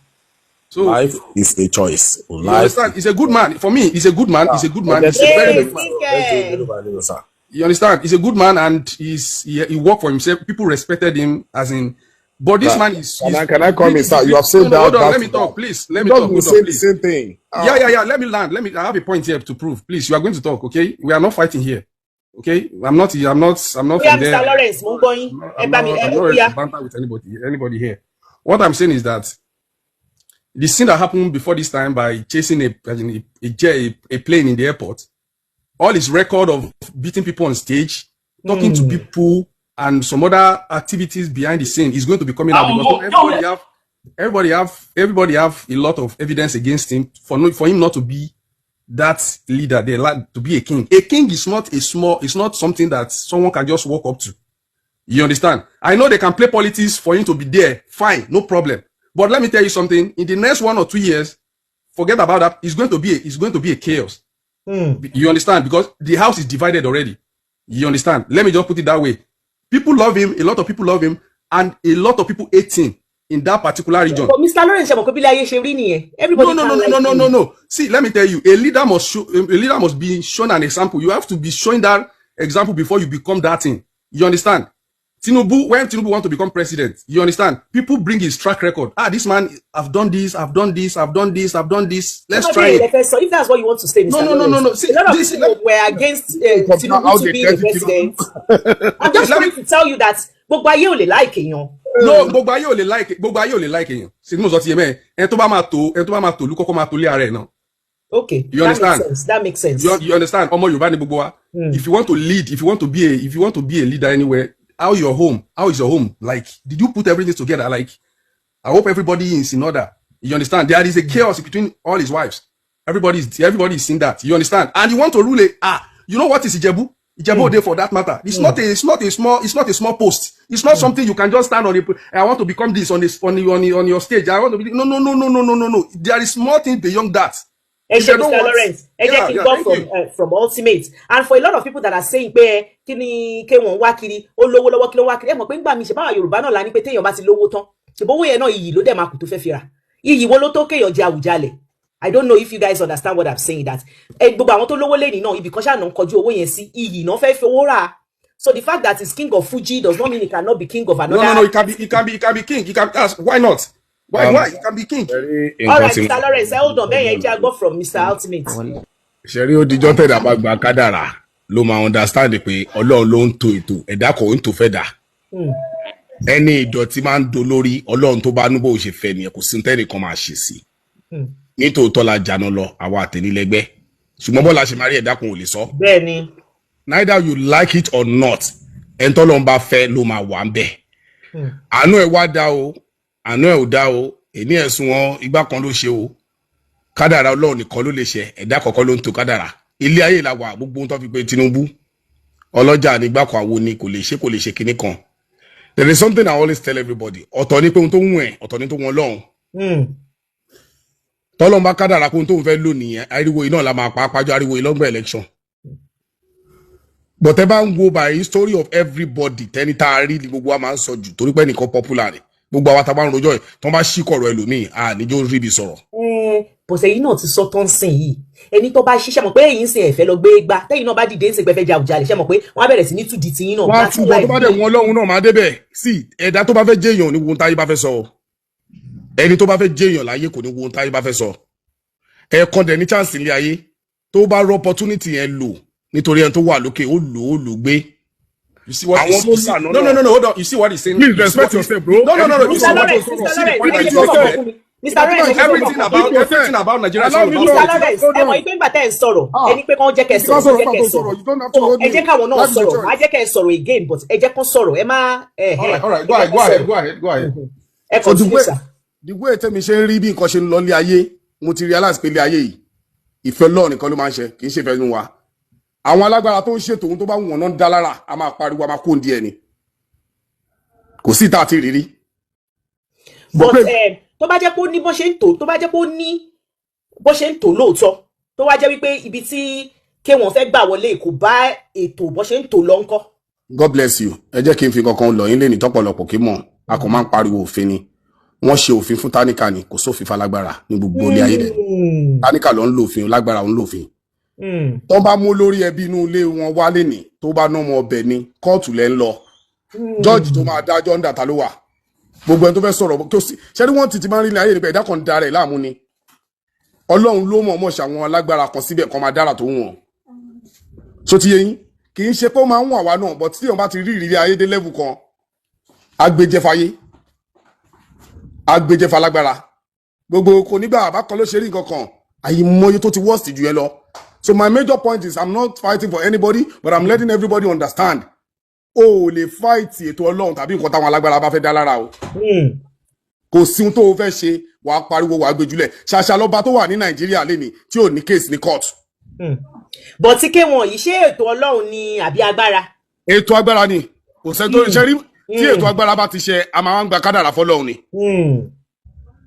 so life is a choice. Life. He's a good man. For me, he's a good man. He's a good man. He's a very good man. You understand? He's a good man and he worked for himself. People respected him as in. But this man is. Can I come in, sir? You have said that. Hold on, let me talk, please. Let me talk. Hold on, say the please. same thing. Yeah. Let me land. I have a point here to prove. Please, you are going to talk, okay? We are not fighting here. Okay? I'm not from there. Mr. Lawrence, I'm not ready to banter with anybody here. What I'm saying is that the scene that happened before this time by chasing a plane in the airport, all his record of beating people on stage, talking to people, and some other activities behind the scene is going to be coming out because everybody have a lot of evidence against him for him not to be that leader. They like to be a king. A king is not it's not something that someone can just walk up to. You understand? I know they can play politics for him to be there. Fine, no problem. But let me tell you something. In the next 1 or 2 years, forget about that. It's going to be a chaos. You understand? Because the house is divided already. You understand? Let me just put it that way. People love him. A lot of people love him, and a lot of people hate him in that particular region. But Mr. Lawrence, everybody. No. See, let me tell you, a leader must be shown an example. You have to be showing that example before you become that thing. You understand? When Tinubu want to become president, you understand? People bring his track record. This man, I've done this. Let's try it. So if that's what you want to say, Mr. No. See, a lot of people were against Tinubu to be the president. I'm just trying to tell you that gbogbo ayé ò lè like èèyàn. No, gbogbo ayé ò lè like èèyàn. Sí mo sọ ti yẹn ẹn tó bá máa tó lu kọ́kọ́ máa tó lé ara ẹ̀ náà. Okay. You understand? That makes sense. You understand? Ọmọ Yorùbá ni gbogbo wa. If you want to lead, if you want to be a leader anywhere, how is your home? Like, did you put everything together? Like, I hope everybody is in order. You understand? There is a chaos between all his wives. Everybody is seeing that. You understand? And you want to rule you know what is Ijebu? Ijebu Day for that matter. It's not a small post. It's not something you can just stand on. I want to become this on your stage. I want to be no. There is more things beyond that. Mr. Lawrence, from ultimate, and for a lot of people that are saying pé kíni ke wọ́n wá kiri ó lówó lọ́wọ́ kí ló wá kiri ẹ mọ̀ pé ńgbà mi ṣe bá Yorùbá náà la ní pé téèyàn bá ti lówó tán ṣe bówó yẹn náà iyì ló dẹ̀ máa kù tó fẹ́ fira iyì wo ló tó kéèyàn jẹ Awujale. I don't know if you guys understand what I'm saying, that gbogbo àwọn tó lówó lẹ́ni náà ibì kan ṣáà náà kọjú owó yẹn sí iyì náà fẹ́ fi owó rà. So the fact that he's king of Fuji does not mean he cannot be king of another. No, he can be king. He can ask, why not? Why? He can be king. All right, Mr. Lawrence, hold on. Then I go from Mr. Ultimate. Ṣẹ̀rí ó dijọ́ tẹ̀dá bá gba kádàrá ló máa understand pé Ọlọ́run ló ń tò ètò ẹ̀dá kò ń tò fẹ́ dà. Ẹni ìdọ̀tí máa ń do lórí Ọlọ́run tó bá núbò ṣe fẹ́ nìyẹn kò sí tẹ́nì kan máa ṣe sí. Nítòótọ́ la jànà lọ àwa àtẹnilẹ́gbẹ́. Ṣùgbọ́n bọ́lá ṣe máa rí ẹ̀dá kan ò lè sọ. Bẹ́ẹ̀ni. Neither you like it or not, ẹni tọ́lọ́run bá fẹ́ ló máa wà ń bẹ̀. Àánú ẹ̀ wá dá o. Àánú ẹ̀ ò dá o, èní ẹ̀sùn wọn igbá kan ló ṣe o. Kádàrá Ọlọ́run nìkan ló lè ṣe, ẹ̀dá kọ̀ọ̀kan ló ń tò kádàrá. Ilé ayé la wà gbogbo tó fi pé Tinubu. Ọlọ́jà nígbà kan àwo ni kò lè ṣe kinní kan. There is something I always tell everybody. Ọ̀tọ̀ ni pé ohun tó wù ẹ́, ọ̀tọ̀ ni tó wọn lọ́hùn. Tọ́lọ́run bá kádàrá pé ohun tó ń fẹ́ lò nìyẹn, ariwo iná la máa pàápàá ariwo ìlọ́gbọ̀n election. But ẹ bá ń wo by history of everybody, tẹ́ni tá a rí ni gbogbo wa máa ń sọ jù torí pé nìkan popular ni. Gbogbo àwọn tàbá ń rojọ́ ẹ̀ tó bá ṣí kọ̀rọ̀ ẹlòmíì níjó rí bí sọ̀rọ̀. Bọ̀sẹ̀ yìí náà ti sọ tán sìn yìí ẹni tó bá ṣiṣẹ́ mọ̀ pé èyí ń sin ẹ̀fẹ́ lọ gbé gbá tẹ́yìn náà bá dìde ń sin pẹ́fẹ́ jẹ Awujale ṣe mọ̀ pé wọ́n á bẹ̀rẹ̀ sí ní tùdí tí yín náà. Wọ́n á túbọ̀ tó bá dẹ̀ wọn Ọlọ́run náà máa débẹ̀ sí ẹ̀dá tó bá fẹ́ jẹ́ èèyàn ní wo táyé bá fẹ́ sọ ẹni tó bá fẹ́ jẹ́ èèyàn láyé kò ní wo táyé bá fẹ́ sọ ẹ̀ẹ̀kan dẹ̀ ní chance ilé ayé tó bá rọ opportunity yẹn lò nítorí ẹni tó wà lókè ó lò gbé. You see what? No, hold on. You see what he's saying? Please respect yourself, bro. No. Mr. Lawrence, everything about Nigeria is all about. Mr. Lawrence, ẹ mọ̀ ìpín gbà tẹ́ ẹ̀ sọ̀rọ̀ ẹni pé kàn jẹ́ kẹ́ sọ̀rọ̀ ẹ jẹ́ káwọn náà sọ̀rọ̀ má jẹ́ kẹ́ sọ̀rọ̀ again but ẹ jẹ́ kàn sọ̀rọ̀ ẹ má. All right, go ahead. Ẹ continue sir. The way tẹ́mi ṣe ń rí bí nǹkan ṣe ń lọ ní ayé mo ti realize pé ilé ayé yìí ìfẹ́ Ọlọ́run nìkan ló máa ń ṣe kì í ṣe fẹ́ nu wa. Àwọn alágbára tó ń ṣètò ohun tó bá wù wọ́n náà dá lára a máa pariwo a máa kó ndí ẹni kò sí ìta àti ìrírí. But tó bá jẹ́ pé ó ní bó ṣe ń tò tó bá jẹ́ pé ó ní bó ṣe ń tò lóòótọ́ tó wá jẹ́ wípé ibi tí kéwọn fẹ́ gbà wọlé kò bá ètò bó ṣe ń tò lọ ńkọ́. God bless you. Ẹ jẹ́ kí n fi kankan lọ yín lé ní tọ́pọ̀lọpọ̀ kí mọ̀ a kò máa ń pariwo òfin ni wọ́n ṣe òfin fún táníkà ni kò sófin falágbára ní gbogbo ilé ayé dẹ̀ táníkà ló ń lo òfin lágbára ń lo òfin. tó bá mú lórí ẹbí inú ilé wọn wálé ní tó bá ná ọmọ ọbẹ̀ ní kóòtù lẹ́ ń lọ jọ́ọ̀jì tó máa dájọ́ ń dàtà ló wà gbogbo ẹni tó fẹ́ sọ̀rọ̀ kí ó sì ṣẹ́ni wọ́n ti máa ń rí ní ayé nípa ẹ̀dá kan dára ẹ̀ láàmú ni ọlọ́run ló mọ̀ ọmọ ṣàwọn alágbára kan síbẹ̀ kan máa dára tó wọ̀n so ti yé yín kì í ṣe pé ó máa ń wà wá náà but tí wọ́n bá ti rí ìrírí ayédè level kan agbèjẹfàyé agbèjẹfàlágbára gbogbo kò nígbà àbákan ló ṣe rí nǹkan kan àyìnmọye tó ti worst jù ẹ lọ. So my major point is I'm not fighting for anybody, but I'm letting everybody understand. O lè fight ètò Ọlọ́run tàbí nǹkan táwọn alágbára bá fẹ́ dá lára o. Kò sí ohun tó o fẹ́ ṣe wàá pariwo wàá gbẹjúlẹ̀. Ṣàṣà lọ́ba tó wà ní Nàìjíríà lénìí tí ò ní case ní court. But tí kéwọn yìí ṣé ètò Ọlọ́run ni àbí agbára? Ètò agbára ni. Kò sẹ́ tó ṣe rí tí ètò agbára bá ti ṣe a máa ń gba kádàrá fọ́lọ́run ni.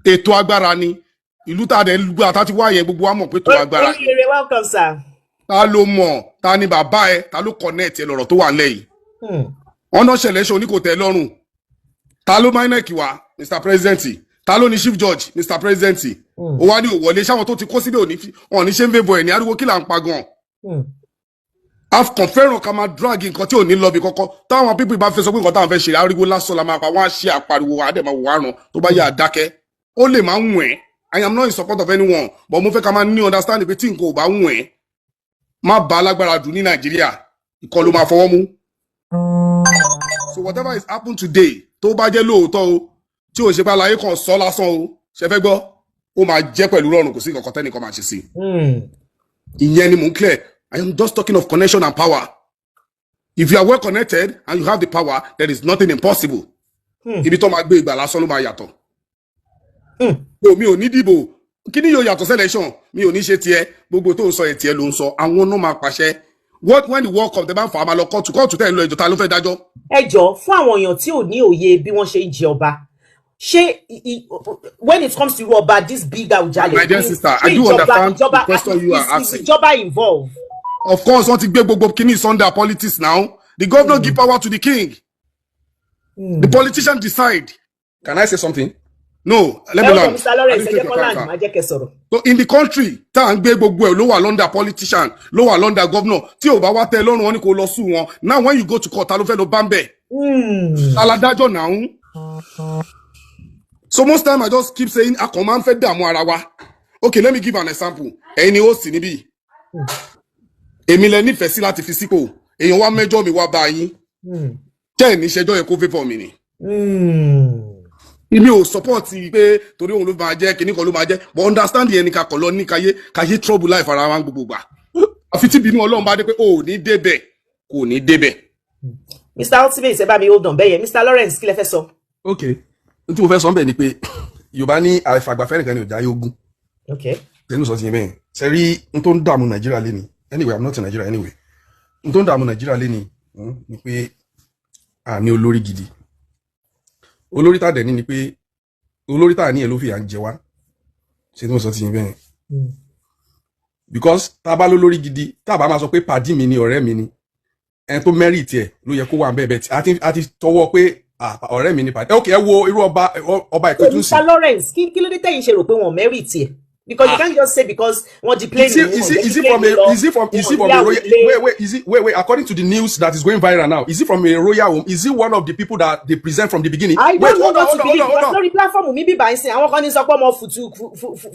Ètò agbára ni. Ìlú tá a dẹ̀ gbọ́ àtàtí wáyé gbogbo wa mọ̀ pé tó agbára. Olùyèrè welcome sir. Ta ló mọ̀ ta ni bàbá ẹ ta ló connect ẹ lọ́rọ̀ tó wà nílẹ̀ yìí. Wọ́n náà ṣẹlẹ̀ ṣe oníkòtẹ́ lọ́rùn. Ta ló minec wa Mr President ta ló ní chief judge Mr President. Ó wá ní òwọlé ṣáwọn tó ti kó síbẹ̀ òní ṣe ń favour ẹ̀ ní ariwo kí là ń pa gan. Afcon fẹ́ràn ká máa drag nǹkan tí ò ní lọ́bi kọ́kọ́ táwọn pípì bá fẹ́ sọ pé nǹkan táwọn fẹ́ ṣe ariwo lásán la máa pa wọ́n á ṣe àpariwo wa á dẹ̀ máa wò wárán tó bá yà á dákẹ́ ó lè máa ń wẹ̀. I am not in support of anyone, but mo fẹ́ ká máa ní understand pé tí nǹkan ò bá wù ẹ́ má bá alágbára dùn ní Nàìjíríà ìkọ́ ló máa fọwọ́ mú. So whatever is happen today tó bá jẹ́ lóòótọ́ o tí o ṣe pé aláyé kan sọ lásán o ṣe fẹ́ gbọ́ ó máa jẹ́ pẹ̀lú rọrùn kò sí nǹkan tẹ́nìkan máa ṣe sí. Ìyẹn ni mò ń clear. I am just talking of connection and power. If you are well connected and you have the power, there is nothing impossible. Ibi tó máa gbé ìgbà lásán ló máa yàtọ̀. Mi ò ní dìbò kí ni yóò yàtọ̀ selection mi ò ní ṣe tiẹ̀ gbogbo tó ń sọ tiẹ̀ ló ń sọ àwọn náà máa pàṣẹ when the world cup tẹ́ bá ń fà á máa lọ kóòtù tẹ́ ń lọ ẹjọ́ ta ló fẹ́ dájọ́. Ẹ jọ̀ọ́ fún àwọn èèyàn tí ò ní òye bí wọ́n ṣe ń jẹ ọba ṣé when it comes to ọba this big Awujale. My dear sister, I do understand the question you are asking. Is ìjọba involved? Of course wọ́n ti gbé gbogbo kíní under politics now. The governor give power to the king. The politician decide. Can I say something? No, let me learn. Mr. Lawrence, so in the country, tá à ń gbé gbogbo ẹ̀ ló wà London politician, ló wà London governor. Tí ò bá wá tẹ́ lọ́rùn wọn ni kò lọ sùn wọn. Now when you go to court, ta ló fẹ́ lọ bá ń bẹ̀. Aládájọ́ now. So most time I just keep saying, a kàn máa ń fẹ́ dààmú ara wa. Okay, let me give an example. Ẹ̀yin ni ó sì níbí. Èmi lẹ nífẹ̀ẹ́ sí láti fi sípò. Èèyàn wá mẹ́jọ́ mi wá bá yín. Tẹ́ ẹ̀ ní ṣẹjọ́ yẹ kó favour mi ni. Èmi ò support pé torí òun ló máa jẹ́ kíní kan ló máa jẹ́ but understand yẹn ni ká kọ̀ lọ ní káyé trouble life ara wa gbogbo gbà. Àfi tí bínú Ọlọ́run bá dé pé ò ní débẹ̀ kò ní débẹ̀. Mr. Ultimate ẹ bá mi hold on bẹ́ẹ̀ yẹn Mr. Lawrence kí lẹ fẹ́ sọ. Okay n tí mo fẹ́ sọ bẹ́ẹ̀ ni pé Yorùbá ní àìfàgbàfẹ́ nìkan ni ò jáyé ogun. Okay. Tẹnu sọ ti yẹn bẹ́ẹ̀ ṣe rí n tó ń dààmú Nàìjíríà lé ní anyway I'm not in Nigeria anyway n tó ń dààmú Nàìjíríà lé ní ni pé a ní olórí gidi. Olórí tá dẹ̀ ní ni pé olórí tá ní ẹ̀ ló fi à ń jẹ wá ṣe tí mo sọ ti yín bẹ́ẹ̀ because tá bá lólórí gidi tá bá máa sọ pé pàdí mi ni ọ̀rẹ́ mi ni ẹni tó merit ẹ̀ ló yẹ kó wà bẹ́ẹ̀ bẹ́ẹ̀ àti tọwọ́ pé ọ̀rẹ́ mi ni pàdé okay ẹ wo irú ọba Ìkòtún sí. Mr. Lawrence kí ló dé tẹ̀yin ṣe rò pé wọ́n merit ẹ̀ because you can't just say because wọ́n di plane. Is it from a royal wait according to the news that is going viral now is it from a royal home is it one of the people that they present from the beginning. I don't know what to believe because lórí platform mi bí bá ń sìn àwọn kan ní sọ pé ọmọ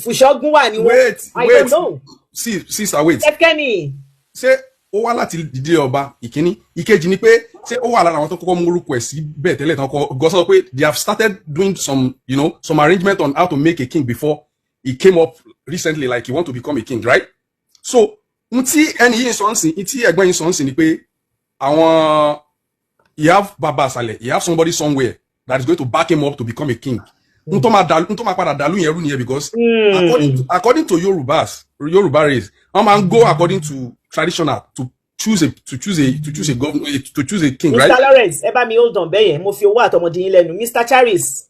fùṣọ́gun wà ní wọn. I don't know. Sister wait. Kẹ́kẹ́ni. Ṣé ó wá láti ìdílé ọba ìkíní ìkejì ni pé ṣé ó wà lára àwọn tó kọ́kọ́ mú orúkọ ẹ̀ sí bẹ́ẹ̀ tẹ́lẹ̀ tán kọ́ gọ́sọ́ pé they have started doing some arrangement on how to make a king before he came up recently like he want to become a king, right? So nti ẹni yìí sọ nsìn nti ẹ̀gbọ́n yìí sọ nsìn ni pé àwọn you have baba asale you have somebody somewhere that is going to back him up to become a king. Nto ma padà dàlú yẹn rú nìyẹn because according to Yoruba race wọ́n go according to traditional to choose a governor to choose a king, right? Mr. Lawrence ẹ bá mi hold on bẹ́ẹ̀ yẹn mo fi owó àtọmọdé yín lẹ́nu Mr. Charis.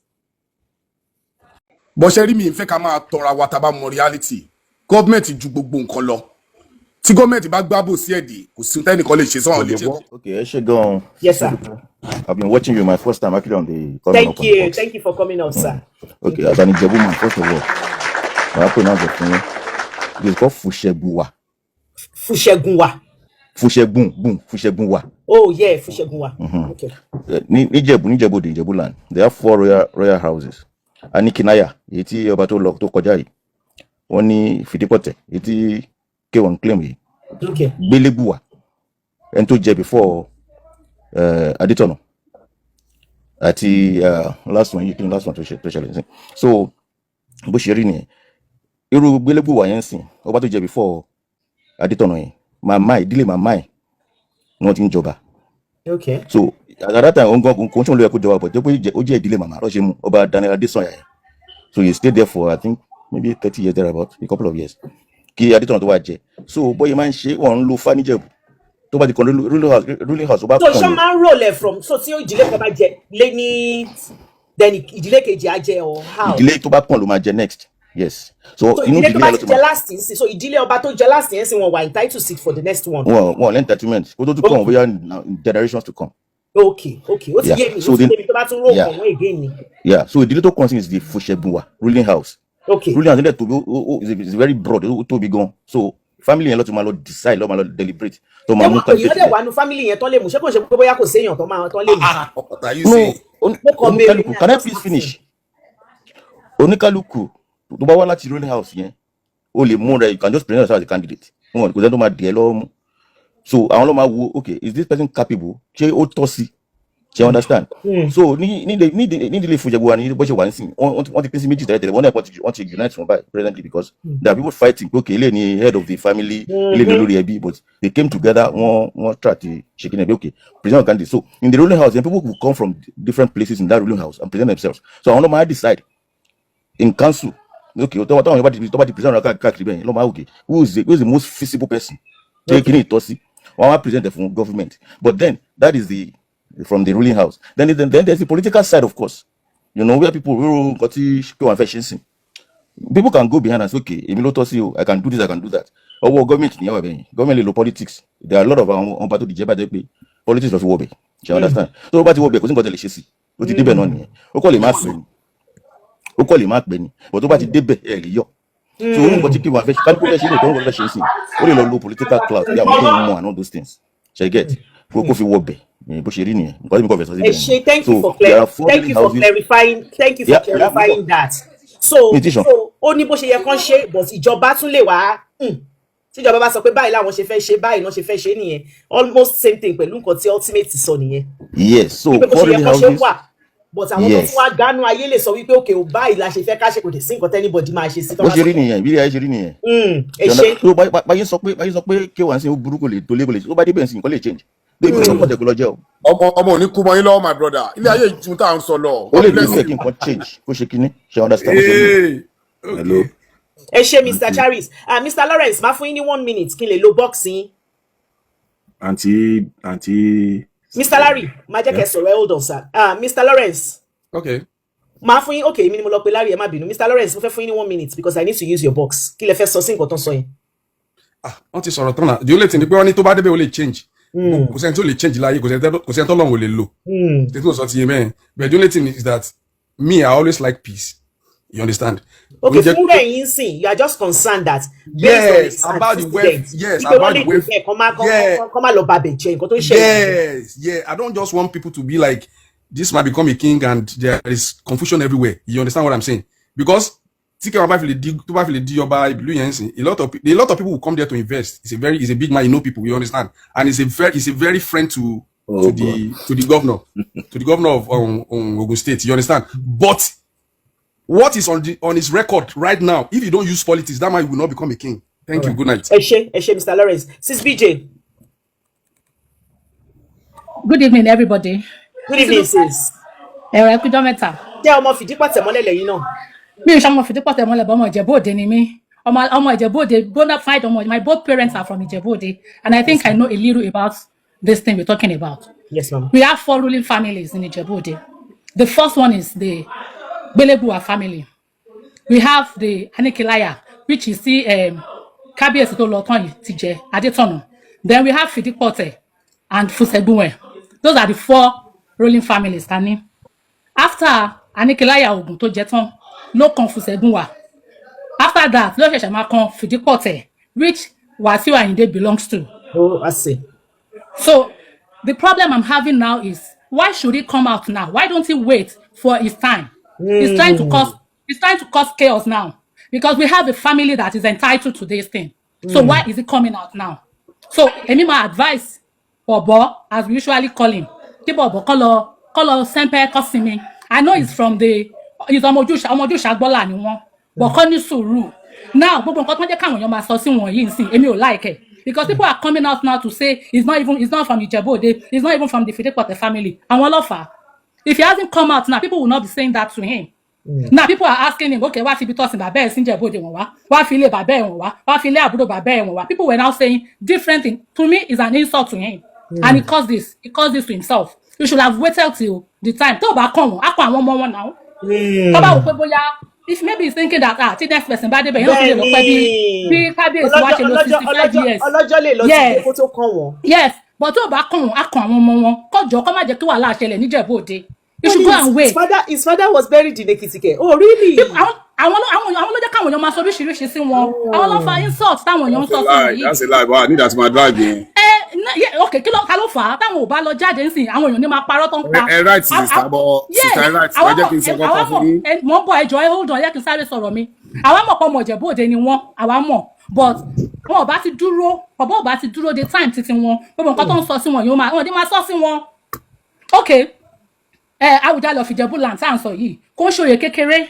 Bó ṣe rí mi fẹ́ ká máa tọra wa tá bá mọ reality gọ́ọ̀mẹ̀ntì ju gbogbo nǹkan lọ tí gọ́ọ̀mẹ̀ntì bá gbábò sí ẹ̀dì kò sí tẹ́nìkan lè ṣe sọ́wọ́n lè ṣe. Okay, ẹ ṣé gan. Yes sir. I've been watching you my first time actually on the. Thank you for coming out sir. Okay, as an Ijebu man first of all I pronounce it for you. It is called Fushebuwa. Fushegunwa. Fushegunwa. Oh yeah, Fushegunwa. Okay. Ijebu land. They have 4 royal houses. Anikinaya, iti ọba tó lọ tó kọjá yìí. Wọ́n ní Fìdípọ̀tẹ̀, iti K1 claim yìí. Okay. Gbélégbùwà, ẹni tó jẹ before Adétọ̀nà. Àti last one tó ṣẹlẹ̀ sí. So bó ṣe rí nìyẹn. Irú Gbélégbùwà yẹn sìn, ọba tó jẹ before Adétọ̀nà yẹn. Ìdílé màmá ẹ̀ ni wọ́n ti ń jọba. Okay. So at that time, kò tún lọ yẹ kó jọba, but ó jẹ́ ìdílé màmá ló ṣe mú ọba Daniel Adesanya yẹn. So he stayed there for, I think, maybe 30 years thereabout, a couple of years. Kí Adétọ̀nà tó wá jẹ. So bóyá máa ń ṣe wọ́n ń lo Fáníjẹ̀bù. Tó bá ti kan ruling house ó bá so kàn ṣé máa ń roll from so tí ìdílé kan bá jẹ lé ní then ìdílé kejì á jẹ or how? Ìdílé tó bá kàn ló máa jẹ next. Yes. So ìdílé tó bá ti jẹ last yẹn so ìdílé ọba tó jẹ last yẹn sì wọn wà entitled to sit for the next one. Wọ́n entitlement. Kó tó tún kàn bóyá generations to come. Okay. Ó ti yé mi. Ó ti yé mi tó bá tún roll for one again ni. Yeah. So ìdílé tó kàn sí is the Fushegunwa ruling house. Okay. Ruling house is very broad. Ó tóbi gan. So family yẹn ló ti máa lọ decide ló máa lọ deliberate. Tó máa mú candidate. Ìyọ́dẹ̀ wà nù family yẹn tán lè mú ṣé kò ṣe pé bóyá kò séèyàn tán lè mú. No, can I please finish? Oníkálùkù tó bá wá láti ruling house yẹn ó lè mú rẹ, you can just present yourself as a candidate. Kò sẹ́ni tó máa dì ẹ́ lọ́wọ́ mú. So àwọn ló máa wo, okay, is this person capable? Ṣé ó tọ́ sí? Ṣé you understand? So nídìílé Fushegunwa ní bó ṣe wà nísìnyí wọ́n ti pín sí méjì tẹ́lẹ̀ wọ́n náà wọ́n ti unite from by presently because there are people fighting, okay, ilé ni head of the family, ilé ni olórí ẹbí, but they came together wọ́n try to shake it, okay, present a candidate. So in the ruling house, then people will come from different places in that ruling house and present themselves. So àwọn ló máa decide in council, okay, tó bá ti present ọ̀rọ̀ káàkiri bẹ́ẹ̀ ló máa, okay, who is the most feasible person tó kí ní Tosí wọ́n máa present from government, but then that is from the ruling house. Then there's the political side, of course. You know, where people got to people can go behind and say, okay, I can do this, I can do that. Or government government politics. There are a lot of politics of war. You understand? So about war, because the legacy. What did they on? Call him Benny. But about the so what you keep on political clout, they are more and all those things. Shall get coffee war. Thank you for clarifying that. So ó ní bó ṣe yẹ kán ṣe, but ìjọba tún lè wá tí ìjọba bá sọ pé báyìí làwọn ṣe fẹ́ ṣe báyìí náà ṣe fẹ́ ṣe nìyẹn, almost same thing pẹ̀lú nǹkan tí ultimate sọ nìyẹn. Yes, so bó ṣe yẹ kán ṣe wà, but àwọn tó tún wá gánú ayé lè sọ wípé okay o báyìí la ṣe fẹ́ ká ṣe, kò dé sí nǹkan anybody máa ṣe sí tó bá ṣe rí nìyẹn bí ayé ṣe rí nìyẹn. Ẹ ṣe so báyìí sọ pé K1 sí burúkú lè tó lébòlè tó bá dé bẹ́ẹ̀ sí nǹkan lè change. Ọmọ ò ní kú mọ́ yín lọ́wọ́, my brother. Ilé ayé ìtún tá à ń sọ lọ. Ó lè dúró kí nǹkan change kó ṣe kíní ṣe understand. Hello. Ẹ ṣe Mr. Charis, Mr. Lawrence máa fún yín ní 1 minute kí n lè lo boxing. Àǹtí. Mr. Larry máa jẹ́ kẹ́ sọ̀rọ̀ hold on sir. Mr. Lawrence. Okay. Máa fún yín, okay, èmi ni mo lọ pe Larry, ẹ má bínú. Mr. Lawrence mo fẹ́ fún yín ní 1 minute because I need to use your box. Kí lẹ fẹ́ sọ sí nǹkan tó ń sọ yẹn? Wọ́n ti sọ̀rọ̀ tán náà. The only thing ni pé wọ́n ní tó bá débẹ̀ ó lè change. Kò sẹ́ni tó lè change láyé, kò sẹ́ni tó lọ́run ò lè lò. Tètè sọ ti yé mẹ́rin. But the only thing is that me, I always like peace. You understand? Okay, fún ẹ̀yin sìn, you are just concerned that yes, about the wealth. Yes, about the wealth. Yes, yeah. I don't just want people to be like, this might become a king and there is confusion everywhere. You understand what I'm saying? Because a lot of people will come there to invest. It's a big man, you know people, you understand? And it's a very friend to the governor, to the governor of Ogun State, you understand? But what is on his record right now, if you don't use politics, that man will not become a king. Thank you. Good night. Eshe, Mr. Lawrence. Sis BJ. Good evening, everybody. Good evening, sis. Kudometa. Jẹ́ ọmọ Fìdípọ̀tẹ̀ mọ́lẹ̀ lẹ́yìn náà. Mi ò ṣọmọ Fìdípọ̀tẹ̀ mọ́lẹ̀ bọ́ ọmọ Ijebu Òde ni mí. Ọmọ Ijebu Òde, bona fide ọmọ. My both parents are from Ijebu Òde, and I think I know a little about this thing we're talking about. Yes, ma'am. We have 4 ruling families in Ijebu Òde. The first one is the Gbelegbua family. We have the Anikilaya, which is the Kábíyèsí tó lọ tán yìí ti jẹ Adétọ̀nà. Then we have Fìdípọ̀tẹ̀ and Fushegunwa. Those are the 4 ruling families. Tani. After Anikilaya Ogun tó jẹ tán, ló kan Fushegunwa. After that, ló ṣẹ̀ṣẹ̀ máa kan Fìdípọ̀tẹ̀, which Wasiu Ayinde belongs to. Oh, I see. So the problem I'm having now is, why should he come out now? Why don't he wait for his time? He's trying to cause chaos now, because we have a family that is entitled to this thing. So why is he coming out now? So my advice, Bobo, as we usually call him, Bobo, call Sempe Kosimi. I know he's from the Omojusha Agbola ni won, but kò ní sùúrù. Now, gbogbo nǹkan tó jẹ́ káwọn èèyàn máa sọ sí wọn yìí nsìn, èmi ò like it. Because people are coming out now to say he's not from Ijebu, he's not even from the Fidepote family. And Wolofa, if he hasn't come out now, people will not be saying that to him. Now people are asking him, okay, what if he Tosí bàbá ẹ̀ sí Ijebu de wọ́n wá? Wá fi ilé bàbá ẹ̀ wọ́n wá? Wá fi ilé àbúrò bàbá ẹ̀ wọ́n wá? People were now saying different things. To me, it's an insult to him. And he caused this to himself. You should have waited till the time. Tó bá kàn wọ́n, á kọ àwọn ọmọ wọn now. Tó bá wò pé bóyá, if maybe he's thinking that the next person bá débẹ̀, yóò fi lè lọ pẹ́ bí kábíyèsí wá ṣe lọ 65 years. Ọlọ́jọ́ lè lọ sí kó tó kàn wọ́n. Yes, but tó bá kàn wọ́n, á kọ àwọn ọmọ wọn. Kọjọ kó má jẹ́ kí wàhálà ṣẹlẹ̀ ní Ìjẹ̀bú Òde. You should go and wait. His father was buried in Ekitike. Oh, really? Àwọn ló jẹ́ káwọn èèyàn máa sọ oríṣiríṣi sí wọn. Àwọn ló fa insult táwọn èèyàn ń sọ sí wọn yìí. That's a lie, but I need that to my drag in. Okay, kí ló ta ló fà á táwọn ò bá lọ jáde ń sìn, àwọn èèyàn ní máa parọ́ tó ń pa. Right, sister, but sister, right. Wọ́n jẹ́ kí n sọ kọ́kọ́ fún yín. Mo ń bọ̀ ẹjọ́ hold on, yẹ kí n sáré sọ̀rọ̀ mi. Àwa mọ̀ pé ọmọ Ìjẹ̀bú Òde ni wọ́n, àwa mọ̀. But wọn ò bá ti dúró, bàbá ò bá ti dúró de time títí wọn. Gbogbo nǹkan tó ń sọ sí wọn yóò máa sọ sí wọn. Okay. Awujale of Ijebu land tá à ń sọ yìí kò ń ṣòye kékeré.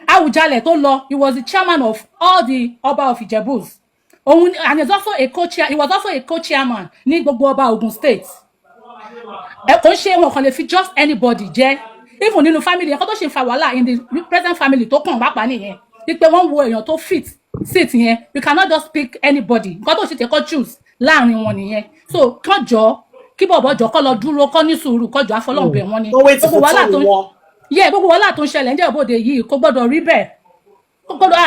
Awujale tó lọ, he was the chairman of all the Oba of Ijebus. Ohun, and he was also a co-chairman ní gbogbo Ọba Ogun State. Kò ń ṣe wọn kàn lè fi just anybody jẹ́. Even nínú family, ẹ̀kọ́ tó ṣe fa wàhálà in the present family tó kàn bá pa nìyẹn. Wípé wọ́n wo èèyàn tó fit seat yẹn. You cannot just pick anybody. Nǹkan tó ṣe tẹ́kọ̀ choose láàrin wọn nìyẹn. So kọjọ́ kí bọ̀bọ̀ jọ kọ́ lọ dúró kọ́ ní sùúrù kọjọ́ afọlọ́hùn bẹ̀ wọ́n ni. Gbogbo wàhálà tó ń ṣẹlẹ̀ ní Ìjẹ̀bú Òde yìí kò gbọ́dọ̀ rí bẹ́ẹ̀. Kò gbọ́dọ̀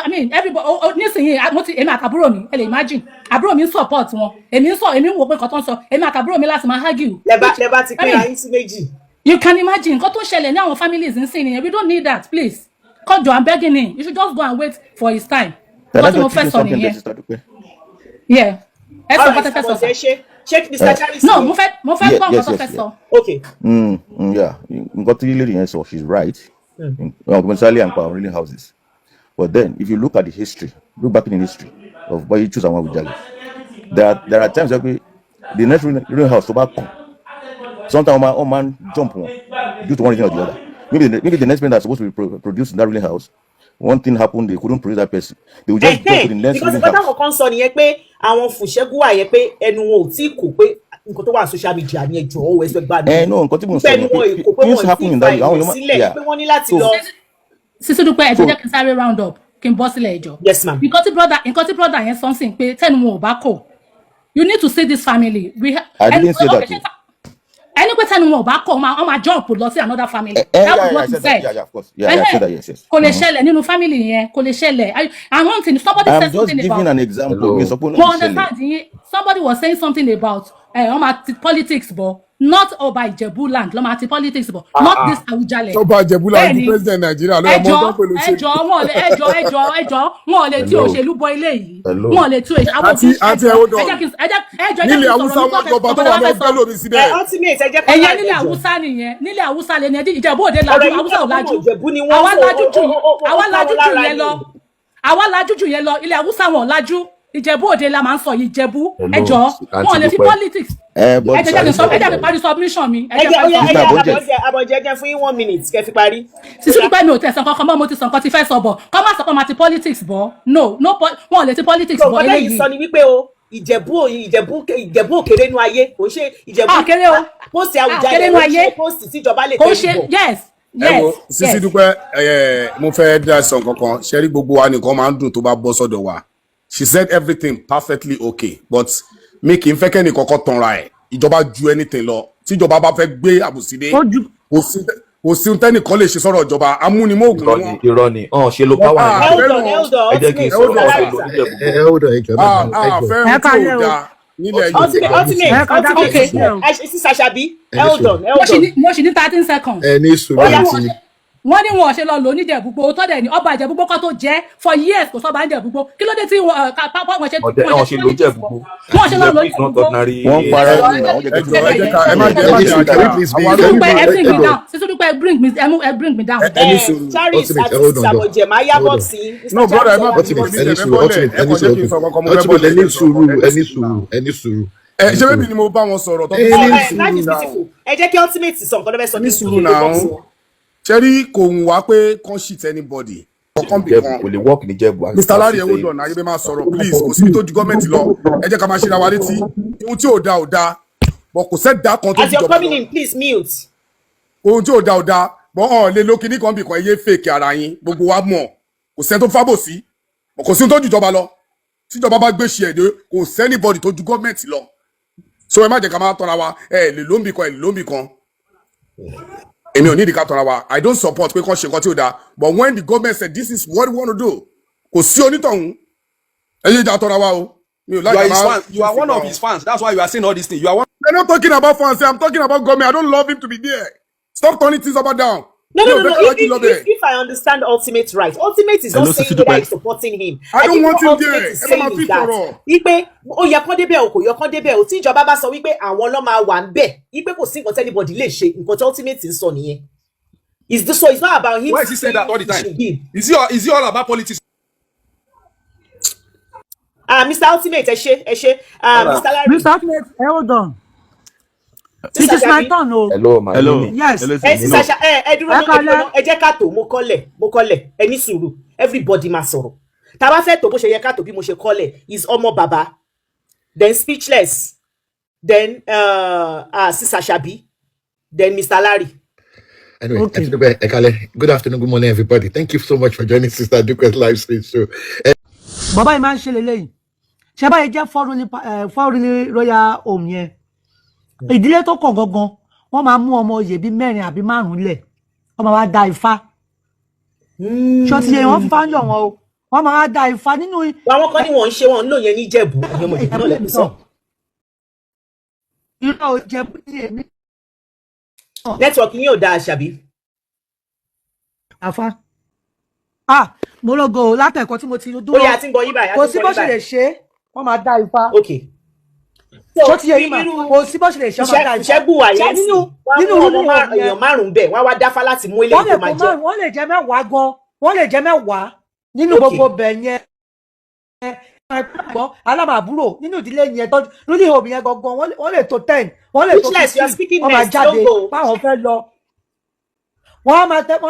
I mean everybody nísìnyí èmi àtàbúrò mi ẹ lè imagine àbúrò mi ń support wọn. Èmi ń wò pé nǹkan tó ń sọ èmi àtàbúrò mi láti máa argue. Lẹ́bàá ti pín ayé sí méjì. You can imagine nǹkan tó ń ṣẹlẹ̀ ní àwọn families ń sìn nìyẹn. We don't need that, please. Kọjọ́, I'm begging him. You should just go and wait for his time. What mo fẹ́ sọ nìyẹn. Yeah. Ẹ sọ nǹkan tẹ́ fẹ́ sọ. Check Mr. Charlie. No, mo fẹ́ gbọ́ nǹkan tó fẹ́ sọ. Okay. Yeah, nǹkan tí lady yẹn sọ, she's right. Especially in our ruling houses. But then, if you look at the history, look back in the history of why you choose Awujale, there are times that the next ruling house to back come. Sometimes one man jump one due to one reason or the other. Maybe the next man that's supposed to be produced in that ruling house, one thing happened, they couldn't produce that person. They would just jump to the next ruling house. Because the kan sọ nìyẹn pé àwọn fùṣẹ́gun wà yẹn pé ẹnu wọn ò tí kò pé nǹkan tó wà social media ni ẹjọ́ owó ẹsẹ̀ gbà ní. No, nǹkan tí mo sọ ni things happen in that àwọn sílẹ̀ pé wọ́n ní láti lọ. Sisi Dúpẹ́ ẹjọ́ jẹ́ kí n sáré round up kí n bọ́ sílẹ̀ ẹjọ́. Yes ma'am. Nǹkan tí brother yẹn sọ sí pé tẹ́nu wọn ò bá kò. You need to see this family. I didn't say that too. Any question wọn ò bá kọ ọ máa jump lọ sí another family. That was what you said. Yeah, of course. Yeah, I said that, yes. Kò lè ṣẹlẹ̀ nínú family yẹn, kò lè ṣẹlẹ̀. And one thing, somebody said something about. I'm just giving an example. Somebody was saying something about politics, but not Ọba Ìjẹ̀bú land. Lọ́mọ àti politics, but not this Awujale. Ọba Ìjẹ̀bú land di president Nigeria. Ẹjọ́ wọn lè tí òṣèlú bọ ilé yìí. Wọn lè tí òṣèlú. Àti ẹ̀wọ̀n nílẹ̀ Haúsá wọn jọba tó wà lọ́ọ́ gbẹ́lò mi síbẹ̀. Ẹ̀yẹ nílẹ̀ Haúsá nìyẹn. Nílẹ̀ Haúsá lè ní Ìjẹ̀bú Òde lajú, Haúsá ò lajú. Àwa lajú jù yẹn lọ. Ilẹ̀ Haúsá wọn lajú. Ìjẹ̀bú Òde la máa ń sọ Ìjẹ̀bú. Ẹjọ́ wọn lè fi politics. Ẹjẹ́ mi parí submission mi. Àbọ̀jẹ́ fún yín 1 minute kẹ́ fi parí. Sisi Dúpẹ́ mi ò tẹ̀sán kankan mọ́, mo ti sàn kan ti fẹ́ sọ bọ̀. Kọ́ máa sọ pé máa ti politics bọ̀. No, wọn ò lè ti politics bọ̀ eléyìí. Ọ̀gá yìí sọ ni wípé o Ìjẹ̀bú òkèrè nínú ayé kò ṣe Ìjẹ̀bú. Àkèrè o. Post Awujale kò ṣe post tíjọba lè tẹ̀ ìbò. Yes. Sisi Dúpẹ́ mo fẹ́ dá sàn kankan ṣe rí gbogbo wa nìkan máa ń dùn tó bá bọ́ sọ́dọ̀ wa. She said everything perfectly okay, but mi kì í fẹ́ kẹ́ni kọ́kọ́ tanra ẹ̀ ìjọba ju anything lọ tíjọba bá fẹ́ gbé àbùsídé kò sí tẹ́nìkan lè ṣe sọ̀rọ̀ ìjọba amúnimóògùn wọn. Irọ́ ni ṣe ló power ẹ̀ ẹ jẹ́ kí n sọ̀rọ̀ ọ̀sẹ̀ ló nílẹ̀ fẹ́ràn tí ò da nílẹ̀ Yorùbá. Sísà Ṣàbí hold on. Mo ṣì ní 13 seconds. Ẹ ní sùúrù àti wọ́n ní wọn ò ṣe lọ lò ní Ìjẹ̀bú-Igbó tó dẹ̀ ní ọba Ìjẹ̀bú-Igbó kan tó jẹ́ for years kò sọ́ba Ìjẹ̀bú-Igbó kí ló dé tí wọ́n ṣe Wọ́n ṣe lo Ìjẹ̀bú-Igbó. wọ́n ṣe lọ lò ní Ìjẹ̀bú is not Ìjẹ̀bú-Igbó. ordinary. wọ́n ń para ẹni náà wọ́n jẹ́ Bring me down. Charis àti Sàbọ̀jẹ̀ máa yábọ̀ sí. No, brother, I'm not ẹni sùúrù. ṣé bébí ni mo bá wọn sọ̀rọ̀ tó Life is beautiful. Ẹ jẹ́ kí ultimate sọ nǹkan tó fẹ́ sọ ní sùúrù náà. Ṣẹ́rí kò ń wá pé kàn shit anybody. Ọkàn bí kan. Kò lè work ní Ìjẹ̀bú. Mr. Larry hold on, ayé bẹ́ẹ̀ máa sọ̀rọ̀ please. Kò síbi tó ju gọ́ọ̀mẹ̀ntì lọ. Ẹ jẹ́ ká máa ṣe ra wa létí. Ohun tí ò da ò da. Bọ̀ kò sẹ́dá kan tó as you're jọba coming lọ. in please mute. Ohun tí ò da ò da. Bọ̀ hàn lé lókè ní kan bì kan ẹyẹ fèkì ara yín. Gbogbo wa mọ̀. Kò sẹ́ tó fábò sí. Kò sí ohun tó ju jọba lọ. Tíjọba bá gbé ṣe ẹ̀dẹ́ kò sẹ́nibọ̀dì tó ju gọ́ọ̀mẹ̀ntì lọ. So ẹ má jẹ́ ká máa tọ́ra wa ẹ lè lóńbì kan ẹ lè lóńbì kan. Èmi ò ní ìdíkà tọ́ra wa I don't support pé kàn ṣe nǹkan tí ò dáa but when the government said this is what we want to do kò sí onítọ̀hún ẹ yé ìjà tọ́ra wa o. You are one of his fans. That's why you are saying all these things. You are one. I'm not talking about fans. I'm talking about government. I don't love him to be there. Stop turning things up and down. No. If I understand Ultimate right, Ultimate is not saying that he's supporting him. I don't want him Ultimate there. is saying that. Ipe ó yẹ kán débẹ̀ o kò yẹ kán débẹ̀ o tí ìjọba bá sọ wípé àwọn ló máa wà ńbẹ̀ ipe kò sí nǹkan tí anybody lè ṣe nǹkan tí Ultimate ń sọ nìyẹn. Is this so? It's not about him. Why is he saying that all the time? Is he all about politics? Mr. Ultimate, Mr. Larry. Mr. Ultimate, hold on. It is my turn, no. Hello, my Hello. Yes. Sasha, ẹ jẹ́ ká tó mo kọ́lẹ̀ ẹ ní sùúrù everybody máa sọ̀rọ̀ tá bá fẹ́ tó bó ṣe yẹ ká tó bí mo ṣe kọ́lẹ̀ is ọmọ bàbá then speechless then Sister Shabi then Mr. Larry. Anyway, okay. Good afternoon, good morning, everybody. Thank you so much for joining Sister Duke's live stream show. Baba yìí máa ń ṣe lélẹ́yìn ṣé báyìí jẹ́ foreign royal home yẹn ìdílé tó kàn gangan wọ́n máa mú ọmọ oyè bíi 4 àbí 5 lẹ̀ wọ́n máa wá da ifá ṣọtí yẹn wọ́n fá ń yọ̀ wọn o wọ́n máa wá da ifá nínú. àwọn kan ní wọ́n ń ṣe wọn ń lò yẹn ní Ìjẹ̀bú ọmọ Ìjẹ̀bú náà lẹ́nu sọ. irọ́ ò Ìjẹ̀bú ní èmi. nẹ́tíwọ̀kì yín ò da àṣàbí. àfa mo lọ́gọ̀ látẹ̀kọ́ tí mo ti dúró ó yẹ àti ń gbọ́ yín báyìí kò sí bó ṣe lè ṣe wọ́n máa da ifá. so ti yẹ yín mà kò sí bó ṣe lè ṣe wọ́n máa da ifá. Ìṣẹ́bù àyẹ̀ sí nínú èèyàn 5 bẹ́ẹ̀ wá dáfá láti mú ilé tó máa jẹ. wọ́n lè jẹ 10 gan wọ́n lè jẹ 10 nínú gbogbo bẹ̀ yẹn alámàbúrò nínú ìdílé yẹn tọ́jú lórí ìhòòhò yẹn gangan wọ́n lè tó 10 wọ́n lè tó 15 wọ́n máa jáde báwọn fẹ́ lọ wọ́n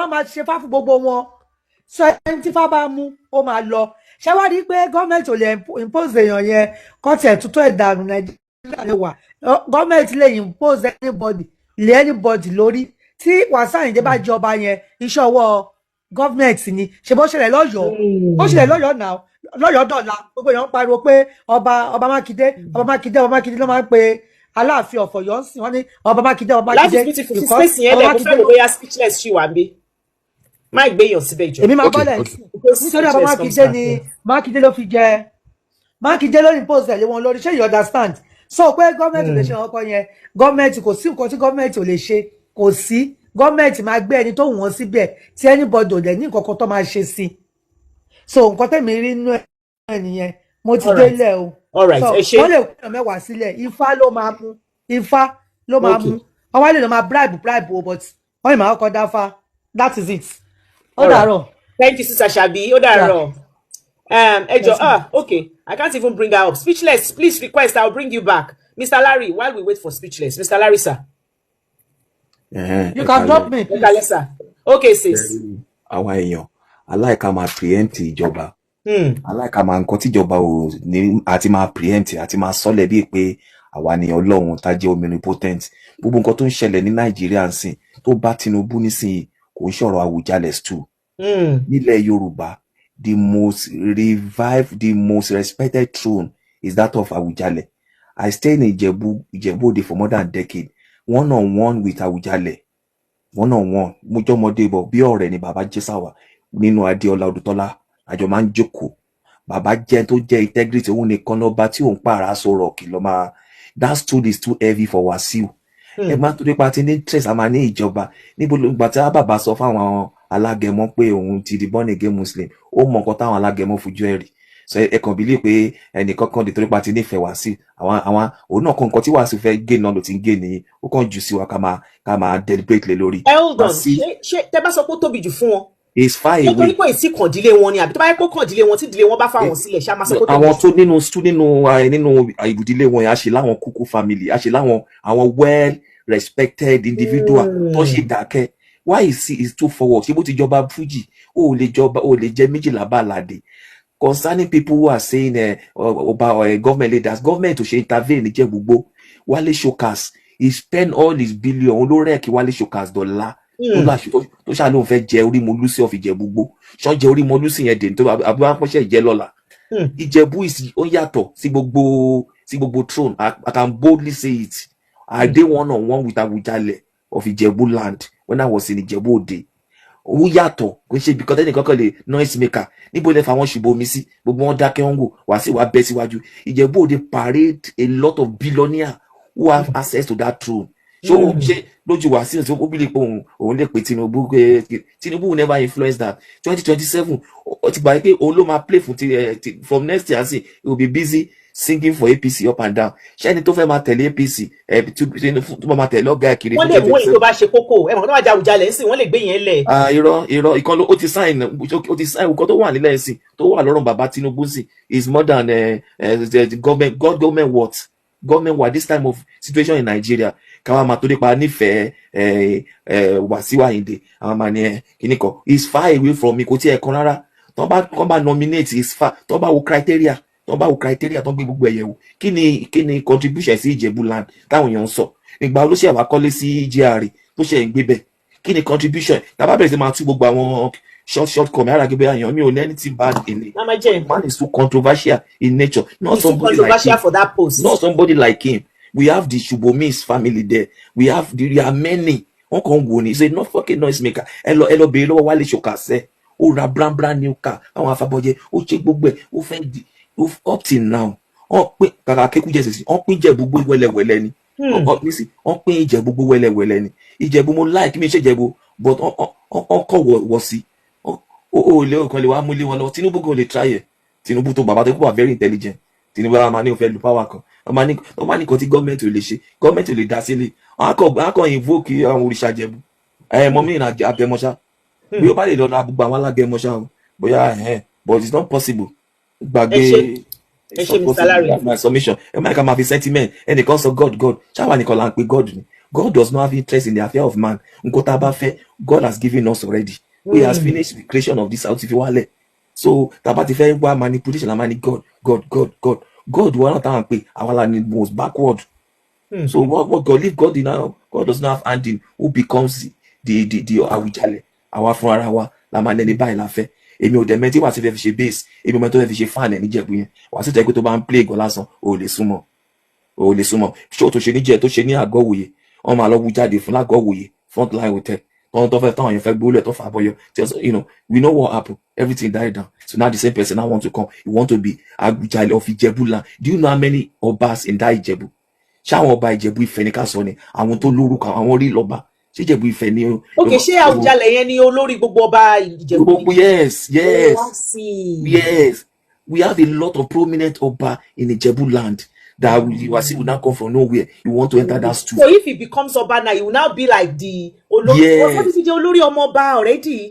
á máa ṣe fáfù gbogbo wọn so ẹni tí fá bá mú ó máa lọ ṣé wá rí pé gọ́ọ̀mẹ̀ntì ò lè impose èèyàn yẹn kọ́tì ẹ̀tútù ẹ̀dànù Nàìjíríà lè wà gọ́ọ̀mẹ̀ntì lè impose anybody lórí tí Wasiu Ayinde bá jọba yẹn iṣẹ́ ọwọ́ gọ́ọ̀mẹ̀ntì ni ṣe bó ṣẹlẹ̀ lọ́yọ̀ọ́ náà lọ́yọ̀ọ́ dọ̀la gbogbo èèyàn pariwo pé ọba Mákindé ló máa ń pe Aláàfin of Ọ̀yọ́ sìn wọ́n ní ọba Mákindé láti beautiful space yẹn lẹ́kọ̀ọ́ fẹ́ bóyá speechless ṣì wà ń bí má gbéyàn síbẹ̀ jọ. èmi máa bọ́lẹ̀ nítorí ọba Mákindé ni Mákindé ló fi jẹ Mákindé ló impose ẹ̀ lé wọn lórí ṣé you understand so pé gọ́ọ̀mẹ̀ntì ò lè ṣe ọkọ yẹn gọ́ọ̀mẹ̀ntì kò sí nǹkan tí gọ́ọ̀mẹ̀ntì ò lè ṣe kò sí gọ́ọ̀mẹ̀ntì máa gbé ẹni tó wù wọ́n síbẹ̀ tí anybody ò dẹ̀ ní nǹkan kan tó máa ṣe sí so nǹkan tẹ̀mí rí inú ẹ̀ nìyẹn mo ti délẹ̀ o so wọ́n lè kúrò 10 sílẹ̀ ifá ló máa mú wọ́n wá lè lọ máa bribe o but wọ́n yìí máa kọ́ dáfá that is it. Ó dàárọ̀. Thank you, Sister Shabi. Ó dàárọ̀. Okay. I can't even bring her up. Speechless, please request. I'll bring you back. Mr. Larry, while we wait for Speechless. Mr. Larry, sir. You can drop me. Okay, sir. Okay, sis. Àwọn èèyàn, aláìka máa preempt ìjọba. Aláìka máa nǹkan tíjọba ò ní àti máa preempt àti máa sọ́lẹ̀ bíi pé àwa ni Ọlọ́run tá jẹ́ omnipotent. Gbogbo nǹkan tó ń ṣẹlẹ̀ ní Nàìjíríà ń sìn tó bá Tinubu nísìnyí kò ń ṣọ̀rọ̀ Awujale too. Nílẹ̀ Yorùbá, the most revived, the most respected throne is that of Awujale. I stayed in Ijebu for more than a decade, one-on-one with Awujale. One-on-one. Mo jọmọdé bọ̀ bí ọ̀rẹ́ ni bàbá jẹ́ sáwà nínú Adéọlá Odùtọ́lá. Àjọ máa ń jókòó. Bàbá jẹ́ tó jẹ́ integrity òun nìkan lọ́ba tí òun pààrà sọ̀rọ̀ kì lọ́ máa. That stood is too heavy for Wasiu. Ẹ máa tó nípa ti ní interest àmà ní ìjọba níbo ló gbà tí bàbá sọ fáwọn alágẹmọ pé òun ti di born again muslim ó mọ nǹkan táwọn alágẹmọ fojú ẹ̀ rí so ẹ kàn bílí pé ẹnìkan kan lè torí pa ti nífẹ̀ẹ́ Wasiu àwọn òun náà kan nǹkan tí Wasiu fẹ́ gé náà ló ti ń gé nìyí ó kàn jù sí wa ká máa deliberate lé lórí. Hold on, ṣé tẹ bá sọ pé ó tóbi jù fún wọn is far away. nítorí pé èsì kàndílé wọn ni àbí tó bá yẹ kó kàndílé wọn tí ìdílé wọn bá fáwọn sílẹ̀ ṣá máa sọ pé tóbi jù. àwọn tó nínú ìbùdílé wọn yẹn a ṣe láwọn kúkú family a ṣe láwọn àwọn well respected individual tó ṣe dákẹ́ why is too forward ṣé bó ti jọba Fuji ó lè jẹ méjìlá bá àlàdé concerning people who are saying about government leaders government to ṣe intervene ní Ìjẹ̀bú Wale Showcase he spend all his billion olórẹ́ẹ̀kì Wale Showcase dọ́là tó ṣáà lóun fẹ́ jẹ orí Mọ́lúsì of Ìjẹ̀bú ṣán jẹ orí Mọ́lúsì yẹn dè nítorí àbúrò àpọ́nṣẹ́ ìjẹ́ lọ́la Ìjẹ̀bú ó yàtọ̀ sí gbogbo throne I can boldly say it I dey one on one with Awujale of Ijebu land when I was in Ijebu Ode ó yàtọ̀ kò ṣe bí kọ́tẹ́nì kankan lè noise maker níbo lè fa wọn ṣùgbọ́n omi sí gbogbo wọn dákẹ́ wọn wò wá sí wàá bẹ́ síwájú Ìjẹ̀bú Òde parade a lot of billionaires who have access to that throne so ṣe lójú wá sí ó bí lè pé òun lè pè Tinubu will never influence that 2027 ó ti gbà pé òun ló máa play from next year sí he will be busy singing for APC up and down ṣé ẹni tó fẹ́ máa tẹ̀lé APC tó máa tẹ̀lé ọ̀gá kiri. wọ́n lè mú èyí tó bá ṣe kókó ẹ̀mọ̀ tó bá ja Awujale sí wọ́n lè gbé yẹn lẹ̀. irọ́ ìkan ló ó ti sign nǹkan tó wà nílẹ̀ sí tó wà lọ́rùn bàbá Tinubu sí is more than government what this time of situation in Nigeria káwọn máa tó nípa nífẹ̀ẹ́ Wasiu Ayinde àwọn máa ní kíní kan is far away from me kò tí ẹ̀ kan rárá tó bá nominate is far tó bá wo criteria tó ń gbé gbogbo ẹ̀yẹ̀wò kí ni contribution sí Ìjẹ̀bú land táwọn èèyàn ń sọ nígbà olóṣèlú àwa kọ́lé sí GRA tó ṣe ń gbé bẹ̀ kí ni contribution tàbá bẹ̀rẹ̀ sí máa tú gbogbo àwọn short comment ara gbé àyàn mi ò ní anything bad in it man is too controversial in nature not somebody like him we have the Shubomis family there we are many wọn kàn wò ní say not fucking noise maker ẹ lọ bèèrè lọ́wọ́ Wale Showcase ó ra brand new car àwọn afabọjẹ ó ṣe gbogbo ẹ ó fẹ́ di up till now wọ́n pín kàkà kékú jẹ́ sèṣin wọ́n pín Ìjẹ̀bú gbogbo wẹ́lẹ́wẹ́lẹ́ ni wọ́n pín Ìjẹ̀bú gbogbo wẹ́lẹ́wẹ́lẹ́ ni Ìjẹ̀bú mo like mi ṣe Ìjẹ̀bú but wọ́n kọ̀ wọ̀ sí ó lé ọkàn lè wá múlé wọn lọ Tinubu kò lè try ẹ̀ Tinubu tó bàbá tó kó wà very intelligent Tinubu àwọn máa ní òfin lu power kan wọ́n máa ní nǹkan tí gọ́ọ̀mẹ̀ntì ò lè ṣe gọ́ọ̀mẹ̀ntì ò lè dá sílẹ̀ wọ́n á kàn invoke àwọn òrìṣà Ìjẹ̀bú mọ mí ìrìn àgẹmọṣá bí ó bá lè lọ ra gbogbo àwọn alágẹmọṣá bóyá but it's not possible gbàgbé my submission ẹ máa ká máa fi sentiment ẹnìkan sọ God ṣáwa nìkan là ń pe God ni God does not have interest in the affair of man nǹkan tá a bá fẹ́ God has given us already he has finished the creation of this house if you wálẹ̀ so tá a bá ti fẹ́ wá manipulation la máa ní God wọn náà táwọn pè àwọn la ní most backward so what God leave God in now God does not have hand in who becomes the Awujale àwa fún ara wa la máa lẹni báyìí la fẹ́ èmi ò dẹ̀ mẹ́tí wà sí fẹ́ fi ṣe base èmi mẹ́tí fẹ́ fi ṣe fan ẹ̀ níjẹ̀bú yẹn wà sí tẹ́gbẹ́ tó bá ń play gan lásán ò lè súnmọ́ ṣó tó ṣe níjẹ̀ tó ṣe ní àgọ́ òwòye wọ́n máa lọ́wọ́ jáde fún lágọ́ òwòye frontline hotel tó fẹ́ táwọn yẹn fẹ́ gbólẹ̀ tó fà bọ́yọ̀ we know what happened everything died down so now the same person now want to come he want to be Awujale of Ijebu land do you know how many obas in that Ijebu ṣáwọn ọba Ìjẹ̀bú Ifẹ̀ ní ká sọ ni àwọn tó lórúkọ àwọn rí lọ́ba ṣé Ìjẹ̀bú Ifẹ̀ ni o. ok ṣé Awujale yẹn ni olórí gbogbo ọba Ìjẹ̀bú. gbogbo yes we have a lot of prominent ọba in Ìjẹ̀bú land that Wasiu will now come from nowhere you want to enter that stool. so if he becomes ọba now he will now be like the olórí. yes wọ́n ti di olórí ọmọ ọba already.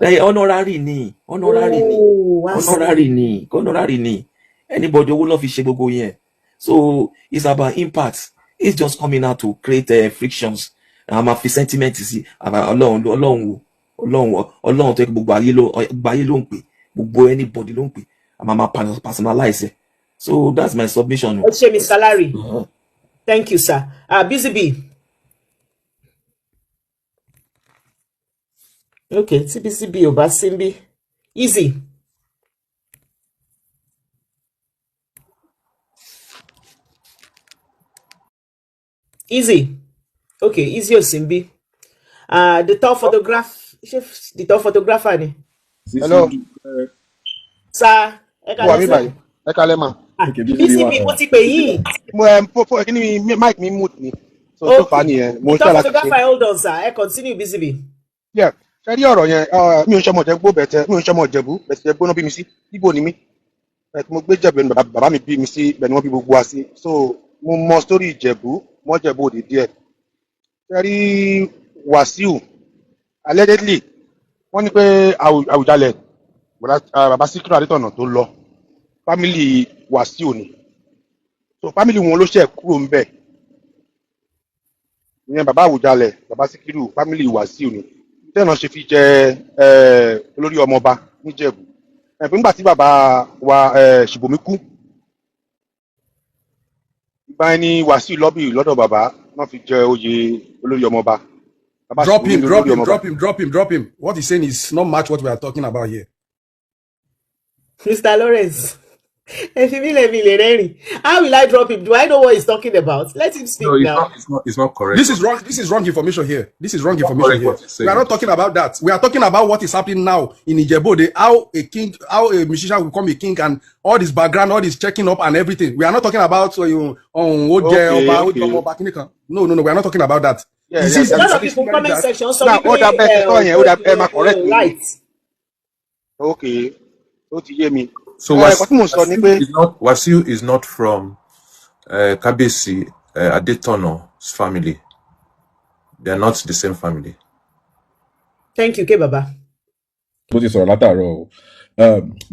honorary ni anybody owó lọ fi ṣe gbogbo yẹn so it's about impact it's just coming out to create frictions àmà fi sentiment sí ọlọ́run tó yẹ kí gbogbo ayé ló ń pè gbogbo anybody ló ń pè àmà máa personalize it so that's my submission. ẹ ṣe mi salary thank you sir. Busy B. okay tí Busy B ò bá sí bí easy. Okay, easy Osimbi. The top photographer ni. Hello. Sir, ẹ kálẹ́ ma. Busy bí mo ti pè yín. Kíni mic mi mute ni. So far nìyẹn. The top photographer hold on sir. Ẹ continue Busy bí. Yeah. ṣe rí ọ̀rọ̀ yẹn mi ò ń ṣọmọ Ìjẹ̀bú bẹ̀tẹ̀ mi ò ń ṣọmọ Ìjẹ̀bú bẹ̀tẹ̀ Ìjẹ̀bú náà bí mi sí Ìgbò ni mí mo gbé Ìjẹ̀bú ni bàbá mi bí mi sí bẹ́ẹ̀ ni wọ́n bí gbogbo wa sí so mo mọ sórí Ìjẹ̀bú mọ́ Ìjẹ̀bú òde díẹ̀ ṣe rí Wasiu allegedly wọ́n ní pé Awujale bàbá Síkírù Adétọ̀nà tó lọ family Wasiu ni so family wọn ló ṣe kúrò ńbẹ̀ ìyẹn bàbá Awujale bàbá Síkírù family Wasiu ni tẹ́nà ṣe fi jẹ olórí ọmọọba níjẹ̀bú nígbà tí bàbá wa Ṣìbòmí kú ìgbà yẹn ni Wasiu lọ́bì lọ́dọ̀ bàbá wọ́n fi jẹ oyè olórí ọmọọba. Drop him. What he's saying is not match what we are talking about here. Mr. Lawrence, if you let me learn, how will I drop him? Do I know what he's talking about? Let him speak now. It's not correct. This is wrong. This is wrong information here. This is wrong It's not information correct here. what he's We are not talking about that. We are talking about what is happening now in Ijebu. How a musician will become a king and all this background, all this checking up and everything. We are not talking about No. We are not talking about that. A lot of people comment section. So right. Okay. So Wasiu is not from Kabesi Adetono's family. They are not the same family. Thank you, Kebaba.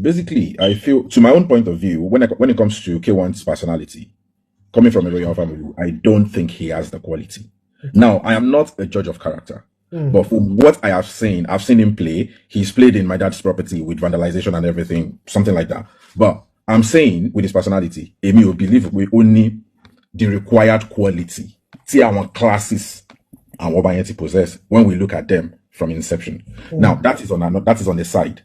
Basically, I feel, to my own point of view, when it comes to K1's personality, coming from a royal family, I don't think he has the quality. Now, I am not a judge of character, but from what I have seen, I've seen him play. He's played in My Dad's Property with vandalization and everything, something like that. But I'm saying with his personality, Emi will believe we only the required quality, tier classes, and what Bayeti possess when we look at them from inception. Now, that is on the side.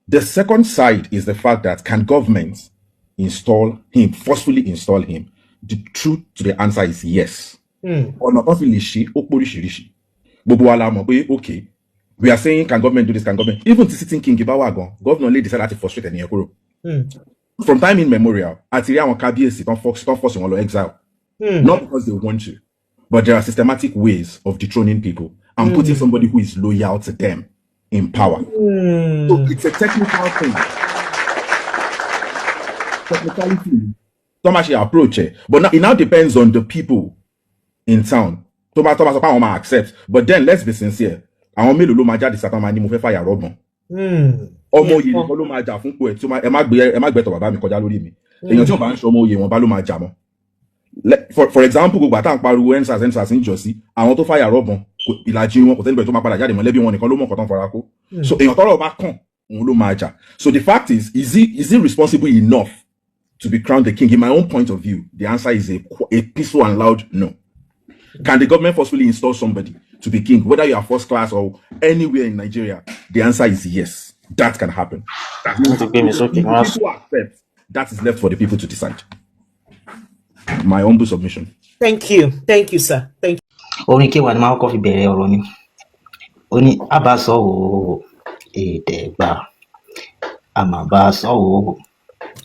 The second side is the fact that can government forcefully install him? The truth to the answer is yes. Or not okay, we are saying can government do this, can government even the sitting king Ibawagon, governor only decided to frustrate any from time immemorial, Atiria and KBS don't force on exile. Not because they want to, but there are systematic ways of dethroning people and putting somebody who is loyal to them in power. So it's a technical thing. Technicality. Some actually approach it, but it now depends on the people in town. Thomas accept, but then let's be sincere. I want me to look at the Satan man, move fire robber. Ọmọ yìí nìkan ló máa jà fún pé tí ẹ má gbẹ̀tọ̀ bàbá mi kọjá lórí mi. Èèyàn tí ò bá ń ṣe ọmọ òye wọn bá ló máa jà mọ́. For example, gbogbo àtàwọn pariwo ensas ń jọ sí àwọn tó fàyà rọ̀bọ̀n ìlàjì wọn kò tẹ́lẹ̀ tó máa padà jáde mọ́lẹ́bí wọn nìkan ló mọ̀ nǹkan tó ń fara kó. So èèyàn tọ́rọ̀ bá kàn òun ló máa jà. So the fact is he responsible enough to be crowned the king? In my own point of view, the answer is a peaceful and loud no. Can the government forcefully install somebody to be king, whether you are first class or anywhere in Nigeria? The answer is yes. That can happen. People accept. That is left for the people to decide. My humble submission. Thank you, sir. Thank you. Orin K1 ni máa kọ́ fi bẹ̀rẹ̀ ọ̀rọ̀ ni. Ó ní àbáṣọ o èdègbà àmàbáṣọ o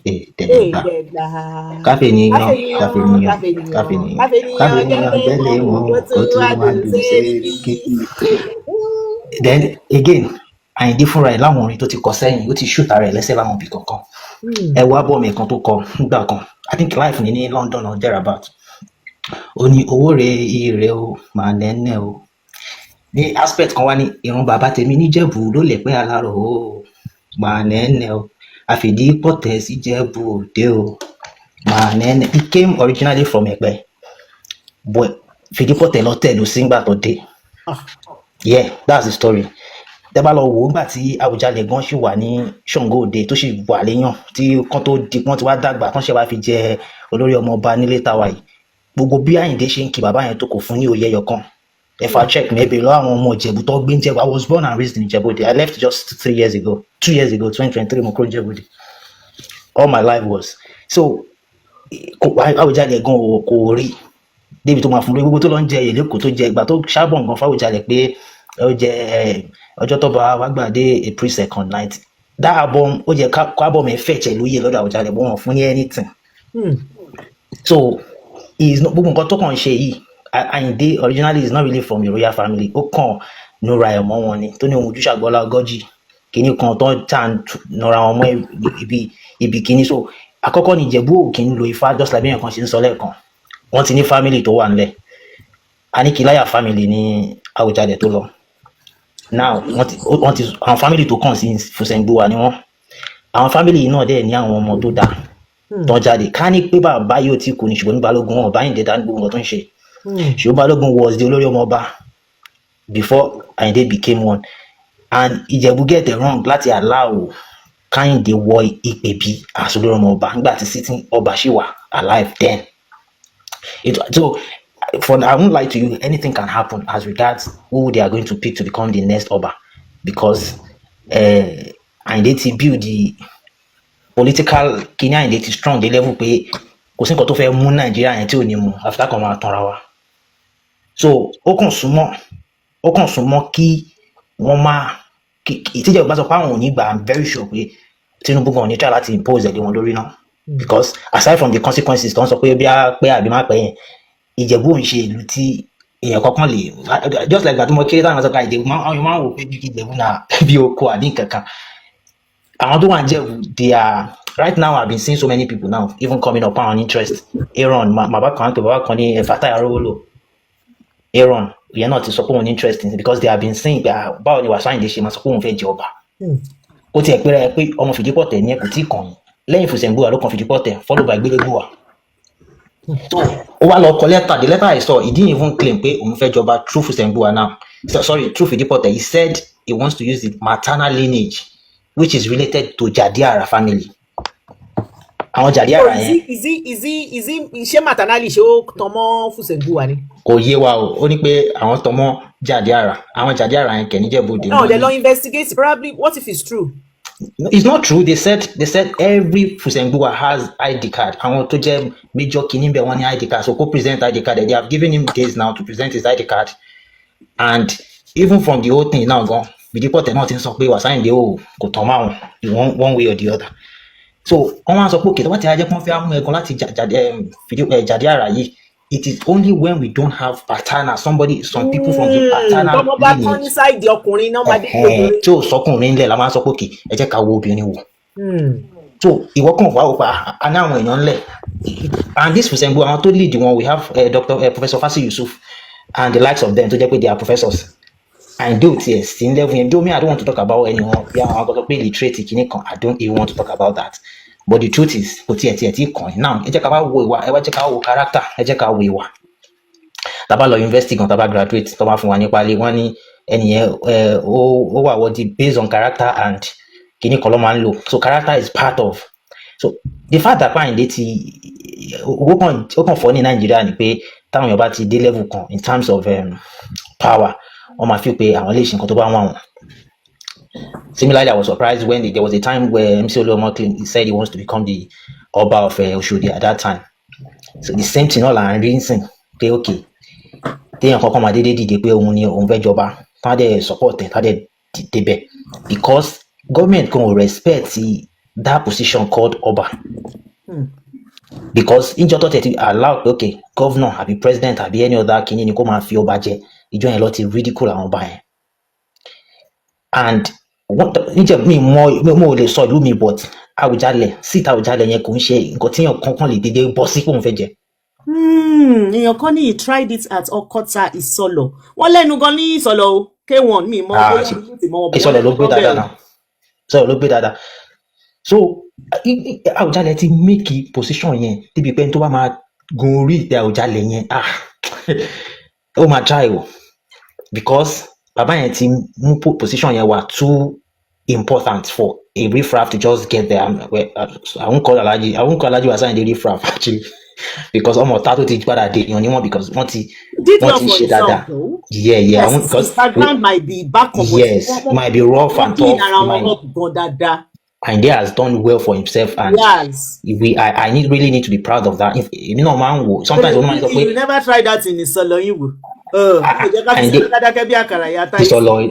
èdègbà káfíníyàn tẹ́lẹ̀ wọn kó tún máa dùn sẹ́ríkì. Then again, Ayinde fúnra ẹ̀ láwọn orin tó ti kọ sẹ́yìn ó ti ṣùtà rẹ̀ lẹ́sẹ̀ láwọn ibì kankan. Ẹ wá bọ́ mi kan tó kọ nígbà kan, I think life ní London or thereabout. Ó ní owó rẹ̀ ire o máa nẹ́nẹ́ o. Ní aspect kan wá ní ìrun bàbá tèmi níjẹ̀bú ló lè pẹ́ alárò o máa nẹ́nẹ́ o. Àfìdí pọ̀tẹ́ sí Ìjẹ̀bú Òde o máa nẹ́nẹ́. He came originally from Ẹ̀pẹ́, but fìdí pọ̀tẹ́ lọ tẹ̀ ló sí ńgbà tó dé. Yeah, that's the story. Tẹ́ bá lọ wò ó gbà tí Awujale gan ṣì wà ní Ṣàngó Òde tó sì wà léyàn tí kan tó di wọ́n ti wá dàgbà tán ṣe wá fi jẹ olórí ọmọọba nílé tàwa yìí. Gbogbo bí Ayinde ṣe ń kí bàbá yẹn tó kò fún ní oyè ẹyọkan. If I check maybe lọ àwọn ọmọ Ìjẹ̀bú tó gbé Ìjẹ̀bú. I was born and raised in Ijebu. I left just 2 years ago, 2023 mo kúrò Ìjẹ̀bú. All my life was. So Awujale gan kò rí débi tó máa fún lórí gbogbo tó lọ ń jẹ èlé kò tó jẹ ìgbà tó ṣàbọ̀ nǹkan fáwùjalè pé ó jẹ ọjọ́ tó bá wá gbàdé April 2nd night. That album ó jẹ ká album ẹ̀ fẹ̀chẹ̀ lóye lọ́dọ̀ Awujale bó wọn fún ní anything. So gbogbo nǹkan tó kàn ṣe yìí, Ayinde originally is not really from a royal family. Ó kàn nura ẹ̀ mọ́ wọn ni tó ní ohun ojúṣàgbọ́lá ọgọ́jì kìíní kan tó tà ń nọra wọn mọ́ ibi kìíní. So àkọ́kọ́ ni Ìjẹ̀bú ò kì í lo Ifá just like bí ẹ̀kan ṣe ń sọ lẹ́ẹ̀kan. Wọ́n ti ní family tó wà nílẹ̀. Aníkìláyà family ní Awujale tó lọ. Now wọ́n ti àwọn family tó kàn sí Fusengbowa ni wọ́n. Àwọn family náà dẹ̀ ní àwọn ọmọ tó dáa tó jáde. Ká ní pé bàbá yóò ti kú ní ṣùgbọ́n ní Balógun wọn Ayinde dá ní gbogbo nǹkan tó ń ṣe. Ṣùgbọ́n Balógun was the olórí ọmọ ọba before Ayinde became one. And Ijebu get it wrong láti allow Kehinde wọ Ìpèbí as olórí ọmọ ọba nígbà tí sitting ọba ṣì wà alive then. So I won't lie to you, anything can happen as regards who they are going to pick to become the next Oba, because Ayinde ti build the political Kenya Ayinde ti strong the level pé kò sí nǹkan tó fẹ́ mú Nàìjíríà yẹn tí ò ní mú after kan máa tanra wa. So ó kàn súnmọ́ kí wọ́n máa tíjẹ́ bá sọ pé àwọn ò ní gbà, I'm very sure pé Tinubu gan ní try láti impose ẹ̀dẹ̀ wọn lórí náà, because aside from the consequences tó ń sọ pé bí a pẹ́ àbí má pẹ́ yẹn, Ìjẹ̀bú ń ṣe ìlú tí èèyàn kankan lè just like gbàdúmọ̀ kéré táwọn sọ́kà Ìjẹ̀bú àwọn máa ń wò pé bí Ìjẹ̀bú náà bí oko àbí kankan. Àwọn tó wà ń Ìjẹ̀bú, they are right now. I've been seeing so many people now even coming up on interest. Aaron bàbá kan ní Fatai Arówólò, Aaron ìyẹn náà ti sọ pé òun interest in because they have been saying báwo ni Wasiu Ayinde ṣe máa sọ pé òun fẹ́ jẹ ọba. Ó ti ẹ̀ pé rẹ̀ pé ọmọ Fìdípọ̀tẹ̀ ní ẹ̀kú tí kàn yín lẹ́yìn Fusengbowa ló kan Fìdípọ̀tẹ̀ followed by Gbélébùwà. So ó wá lọ kọ lẹ́tà, the letter I saw, he didn't even claim pé òun fẹ́ jọba through Fusengbowa now. Sorry, through Fìdípọ̀tẹ̀. He said he wants to use the maternal lineage which is related to Jadiara family. Àwọn Jadiara yẹn. Is he ṣé maternally ṣé ó tọmọ Fusengbowa ni? Kò yé wa o, ó ní pé àwọn tọmọ Jadiara. Àwọn Jadiara yẹn kẹ̀ ní Ìjẹ̀bú-Òde. No, they don't investigate. Probably, what if it's true? No, it's not true. They said every Fusengbowa has ID card. Àwọn tó jẹ́ major kìíní bẹ̀ wọ́n ní ID card. So go present ID card. They have given him days now to present his ID card. And even from the whole thing now gone, Fìdípọ̀tẹ̀ náà ti ń sọ pé Wasiu Ayinde kò tán máa wọn in one way or the other. So wọ́n wá sọ pé òkè tó bá ti ajẹ́ pọ́n fẹ́ mú ẹ̀kan láti Jadiara yìí. It is only when we don't have paternal some people from the paternal lineage. So sọkùnrin ńlẹ̀ la máa sọ pé òkè ẹ jẹ́ ká wo obìnrin wò. So ìwọ kàn wá òpá àná àwọn èèyàn ńlẹ̀. And this Fusengbowa àwọn tó lead wọn, we have Professor Fasi Yusuf and the likes of them tó jẹ́ pé they are professors. And do it, yes, in level. I don't want to talk about anyone. Yeah, I'm going to be literate. I don't even want to talk about that. But the truth is, now, ẹ jẹ́ ká wá wo ìwà, ẹ wá jẹ́ ká wo character, ẹ jẹ́ ká wo ìwà. Tá bá lọ university kan, tá bá graduate, tó bá fún wa ní pálí, wọ́n ní ẹnìyẹn ó wà wọ́n based on character and kíní kan ló máa ń lò. So character is part of. So the fact that Ayinde ti ó kàn fọ́ ní Nàìjíríà ni pé táwọn èèyàn bá ti dé level kan in terms of power, wọ́n máa feel pé àwọn lè ṣe nǹkan tó bá wọn. Similarly, I was surprised when there was a time where MC Oluomo he said he wants to become the Oba of Oshodi at that time. So the same thing all and reason pé okay. Téèyàn kankan máa dédé dìde pé òun ni òun fẹ́ jọba, tá dẹ̀ support ẹ̀, tá dẹ̀ débẹ̀. Because government can respect that position called Oba. Because ìjọ tó tẹ̀ ti allow okay, governor àbí president àbí any other kìíní ni kó máa fi ọba jẹ, ìjọ yẹn lọ ti ridicule àwọn ọba yẹn. And mi mo lè sọ ìlú mi, but Awujale yẹn kò ń ṣe nǹkan tí èèyàn kankan lè dédé bọ́ sí pé òun fẹ́ jẹ. Èèyàn kan ní he tried it at Okota Isolo. Wọ́n lẹ́nu gan ní Isolo o. K1 mi mọ Isolo ló gbé dáadáa náà. Isolo ló gbé dáadáa. So Awujale ti make position yẹn débi pé tó bá máa gun orí ìtẹ́ Awujale yẹn ó máa try o, because bàbá yẹn ti mú position yẹn wà too important for a riffraff to just get there. I won't call Alhaji Wasiu Ayinde riffraff actually, because ọmọ ọ̀tá tó ti padà dé èèyàn ni wọ́n, because wọ́n ti ṣe dáadáa. Yeah. His background might be back up. Yes, might be rough and tough. Ayinde has done well for himself, and I really need to be proud of that. If you know, man, sometimes you never try that in Isolo, you will.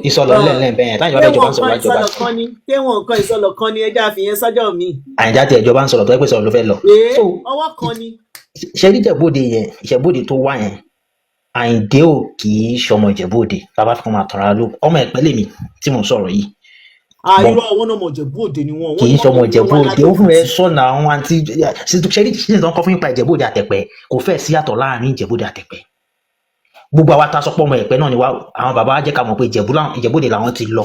Isolo lẹ́lẹ́ bẹ́ẹ̀ táyọ̀ bá ìjọba ń sọ̀rọ̀ ìjọba. Kéwọ̀n kan Isolo kan ni ẹja àfihàn sọ́jọ́ mi. Àyìndé àti ìjọba ń sọ̀rọ̀ tó ẹ pé sọ̀rọ̀ ló fẹ́ lọ. Ọwọ́ kan ni. Ṣé Ìjẹ̀bú-Òde yẹn, Ìjẹ̀bú-Òde tó wá yẹn, Àyìndé ò kì í ṣọmọ Ìjẹ̀bú Òde tábà fún máa tọ̀ra ló ọmọ Ẹ̀pẹ́ lèmi tí mò ń sọ̀rọ̀ yìí. Irọ́ àwọn ọmọ Ìjẹ̀bú Òde ni wọ́n. Kì í ṣọmọ Ìjẹ̀bú Òde ó fún ẹ sọ̀nà àwọn àǹtí ṣe tó ń kọ́ fún nípa Ìjẹ̀bú Òde àtẹ̀pẹ́ kò fẹ́ sí yàtọ̀ láàrin Ìjẹ̀bú Òde àtẹ̀pẹ́. Gbogbo àwa tá a sọ pé ọmọ Ẹ̀pẹ́ náà ni wá àwọn bàbá wa jẹ́ ká mọ̀ pé Ìjẹ̀bú Òde làwọn ti lọ.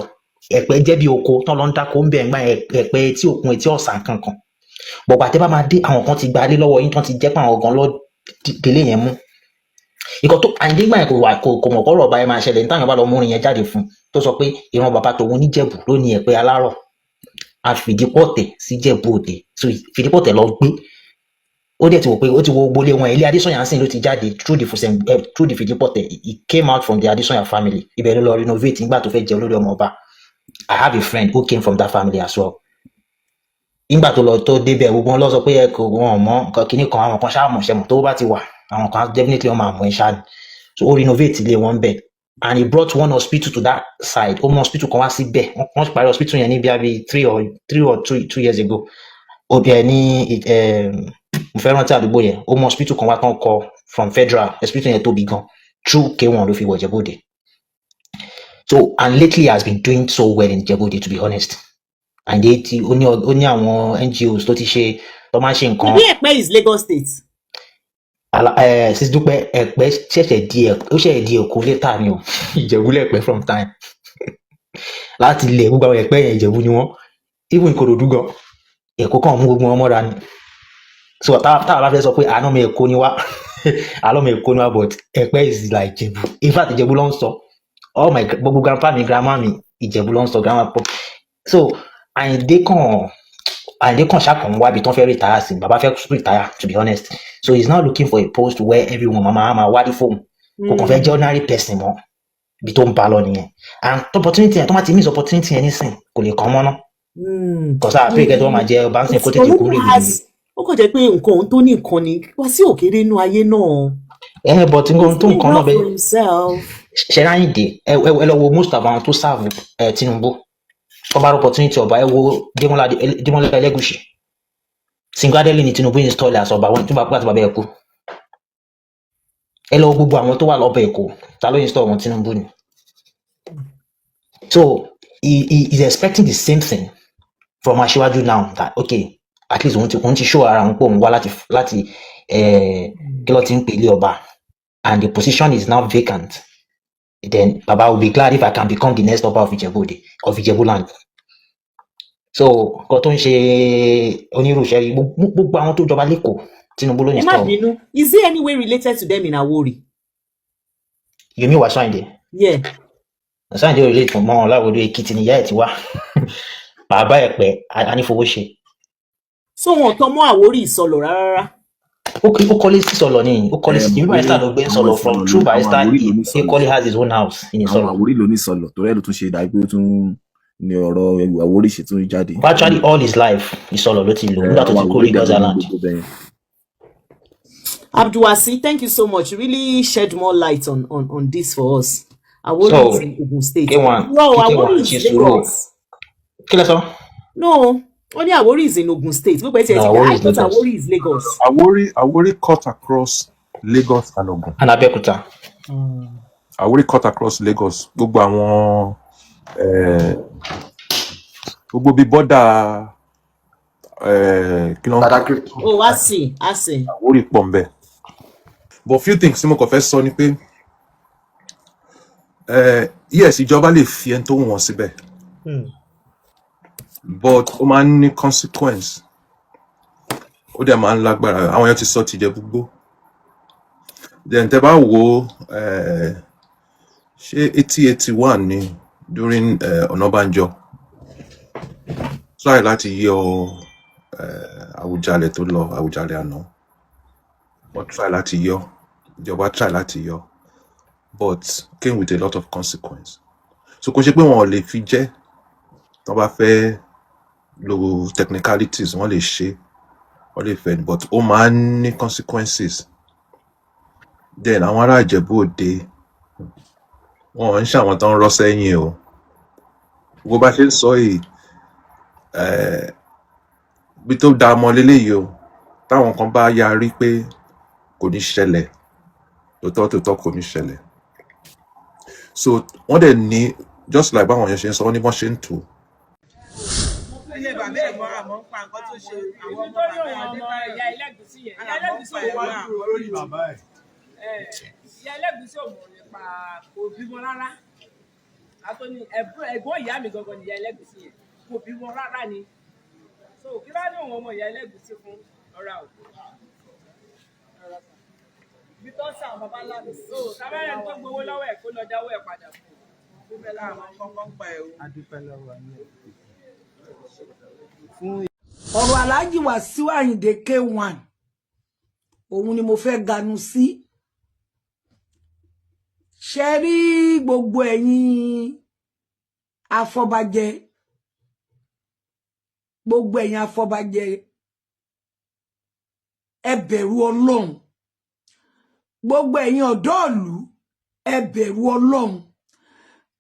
Ẹ̀pẹ́ jẹ́ bí oko tán lọ ń dáko ń bẹ̀ ń gbá Ẹ̀pẹ́ tí òkun etí ọ̀sán kankan. Bọ̀gbà tẹ́ bá máa dé àwọn kan ti gba lé lọ́wọ́ yín tán ti jẹ́ pé àwọn gan lọ délé yẹn mú. Ìkọ̀ tó Àyìndé gbà yẹn kò mọ̀ kọ́rọ̀ ọba yẹn máa ṣẹlẹ̀ nítawọn bá lọ mú orin yẹn jáde fún tó sọ pé ìran bàbá tòun níjẹ̀bú ló ní Ẹ̀pẹ́ alárọ̀ àfìdípọ̀tẹ̀ sí Ìjẹ̀bú Òde so Fìdípọ̀tẹ̀ lọ gbé ó dẹ̀ ti wò pé ó ti wo gbolé wọn ilé Adésànyà sìn ló ti jáde through the Fìdípọ̀tẹ̀ it came out from the Adésànyà family ibẹ̀ ló lọ renovate nígbà tó fẹ́ jẹ olórí ọmọ ọba. I have a friend who came from that family as well. Nígbà tó lọ tó débẹ̀ gbogbo wọn lọ sọ pé ẹ kò wọn mọ nǹkan kìíní kan àwọn kan ṣáà mọ̀ ṣẹ́mọ̀ tó bá ti wà àwọn kan definitely wọn máa mọ̀ ẹ́ ṣáà ni so ó renovate ilé wọn bẹ̀ and he brought one hospital to that side ó mú hospital kan wá síbẹ̀ wọ́n parí hospital yẹn ní bí 2 years ago ó bẹ̀ ní mo fẹ́ rántí àdúgbò yẹn ó mú hospital kan wá tán kọ from federal hospital yẹn tóbi gan through K1 ló fi wọ Ìjẹ̀bú Òde so and lately he has been doing so well in Ìjẹ̀bú Òde to be honest. And ó ní àwọn NGOs tó ti ṣe tó máa ń ṣe nǹkan. Maybe Ẹ̀pẹ́ is Lagos State. Sis Dúpẹ́ Ẹ̀pẹ́ ṣẹ̀ṣẹ̀ di Èkó létà ni o Ìjẹ̀bú lẹ̀pẹ́ from time láti ilẹ̀ gbogbo àwọn Ẹ̀pẹ́ yẹn Ìjẹ̀bú ni wọ́n even Ìkòròdú gan Èkó kan mú gbogbo wọn mọ́ra ni so táwa bá fẹ́ sọ pé àná mi Èkó ni wá but Ẹ̀pẹ́ is like Ìjẹ̀bú in fact Ìjẹ̀bú ló ń sọ all my gbogbo grandpa mi grandma mi Ìjẹ̀bú ló ń sọ grandma pop so Àyìndé kan ṣàkàn wá bí tán fẹ́ retire sí bàbá fẹ́ retire to be honest so he's now looking for a post where everyone máa wádìí fóun kò kàn fẹ́ jẹ́ ordinary person mọ́ bí tó ń bá lọ nìyẹn and opportunity yẹn tó máa ti miss opportunity yẹn nísìn kò lè kàn mọ́ ná kọ̀sá àpé ìkẹ́ tó máa jẹ ọba ń sìn kó tètè kúrò ìlú. Ó kàn jẹ́ pé nǹkan òun tó ní nǹkan ni Wasiu òkèrè inú ayé náà. But nǹkan tó nǹkan náà bẹ́ẹ̀ ṣẹ̀rá Àyìndé ẹ lọ wo most of àwọn tó serve Tinubu cover opportunity ọba ẹ wo Démọ́lá Ẹlẹ́gùṣì single-handedly ni Tinubu install as ọba wọn tí bàbá àti bàbá ẹ kú ẹ lọ gbogbo àwọn tó wà lọ́bẹ̀ Èkó ta ló install wọn Tinubu ni so he is expecting the same thing from Aṣíwájú now that okay at least òun ti show ara òun pé òun wá láti kí ló ti ń pè ilé ọba and the position is now vacant. Then Baba will be glad if I can become the next Oba of Ijebu land. So, nǹkan tó ń ṣe onírúṣẹ́ gbogbo àwọn tó jọba lẹ́kọ̀ọ́ Tinubu ló ní stọ̀. Is there any way related to them in Awori? You mean Wasiu Ayinde? Yeah. Wasiu Ayinde relate fún mọ́ Ọláwọ̀dé Èkìtì níyà ẹ̀ ti wá. Bàbá Ẹ̀pẹ́ anífowóṣe. So wọn tán mọ́ Àwórì ìsọlọ̀ rárá. Ó kọ́lé sí Ìsọlọ̀ ni ó kọ́lé sí Barrister ló gbé Ìsọlọ̀ from true Barrister he call has his own house in Ìsọlọ̀. Àwórì ló ní Ìsọlọ̀ torí ẹ̀ ló tún ṣe ìdájọ́ pé ó tún ní ọ̀rọ̀ Àwórì ṣe tún jáde. Virtually all his life Ìsọlọ̀ ló ti lò nígbà tó ti kó Lagos Island. Abdulwasi, thank you so much. You really shed more light on this for us. Awori is in Ogun State. No, Awori is Lagos. Kí lẹ sọ? No. Only Awori is in Ogun State. I thought Awori is Lagos. Awori cut across Lagos and Ogun. And Abeokuta. Awori cut across Lagos. Gbogbo àwọn gbogbo bí border Oh, I see. Awori pọ̀ ńbẹ̀. But few things tí mo kàn fẹ́ sọ ni pé yes, ìjọba lè fi ẹni tó wù wọ́n síbẹ̀. But ó máa ń ní consequence ó dẹ̀ máa ń lágbára àwọn yẹn ti sọ ti Ìjẹ̀bú gbó then tẹ́ bá wò ṣé 1881 ni during Ọ̀nàbànjọ try láti yọ Awujale tó lọ Awujale àná wọ́n try láti yọ ìjọba try láti yọ but came with a lot of consequence so kò ṣe pé wọn ò lè fi jẹ́ tó bá fẹ́ lo technicalities wọ́n lè ṣe wọ́n lè fẹ́ but ó máa ń ní consequences then àwọn ará Ìjẹ̀bú Òde wọn ń ṣàwọn tó ń rọ́ sẹ́yìn o gbogbo bá ṣe ń sọ yìí bí tó dá ọmọ léléyìí o táwọn kan bá yarí pé kò ní ṣẹlẹ̀ tó kò ní ṣẹlẹ̀. So wọ́n dẹ̀ ní just like báwọn yẹn ṣe ń sọ wọ́n ní bọ́n ṣe ń tò. ilé bàbá ẹ̀ mọ́ àmọ́ ń pa nǹkan tó ṣe àwọn ọmọ bàbá Adébáyọ̀ ìyá ẹlẹ́gùsí yẹn ìyá ẹlẹ́gùsí ò wá lórí bàbá ẹ̀. ìyá ẹlẹ́gùsí ò mọ̀ nípa kò bímọ rárá àtọ́ni ẹ̀gbọ́n ìyá mi gangan ni ìyá ẹlẹ́gùsí yẹn kò bímọ rárá ni so kí bá ní òun ọmọ ìyá ẹlẹ́gùsí fún ọ̀rá o. bí tó sàn bàbá ńlá mi so tábàárẹ̀ tó gbowó lọ́wọ́ ẹ̀ kó lọ dáwọ́ ẹ̀ padà fún un dúpẹ́ láwọn kọ́kọ́ ń pa ẹ̀ o. adúpẹ́ lọ́wọ́ ọ̀rọ̀ Alhaji Wasiu Ayinde K1 òun ni mo fẹ́ ganu sí. Ṣé rí gbogbo ẹ̀yin afọbajẹ ẹ bẹ̀rù Ọlọ́run, gbogbo ẹ̀yin ọ̀dọ́ ìlú ẹ bẹ̀rù Ọlọ́run,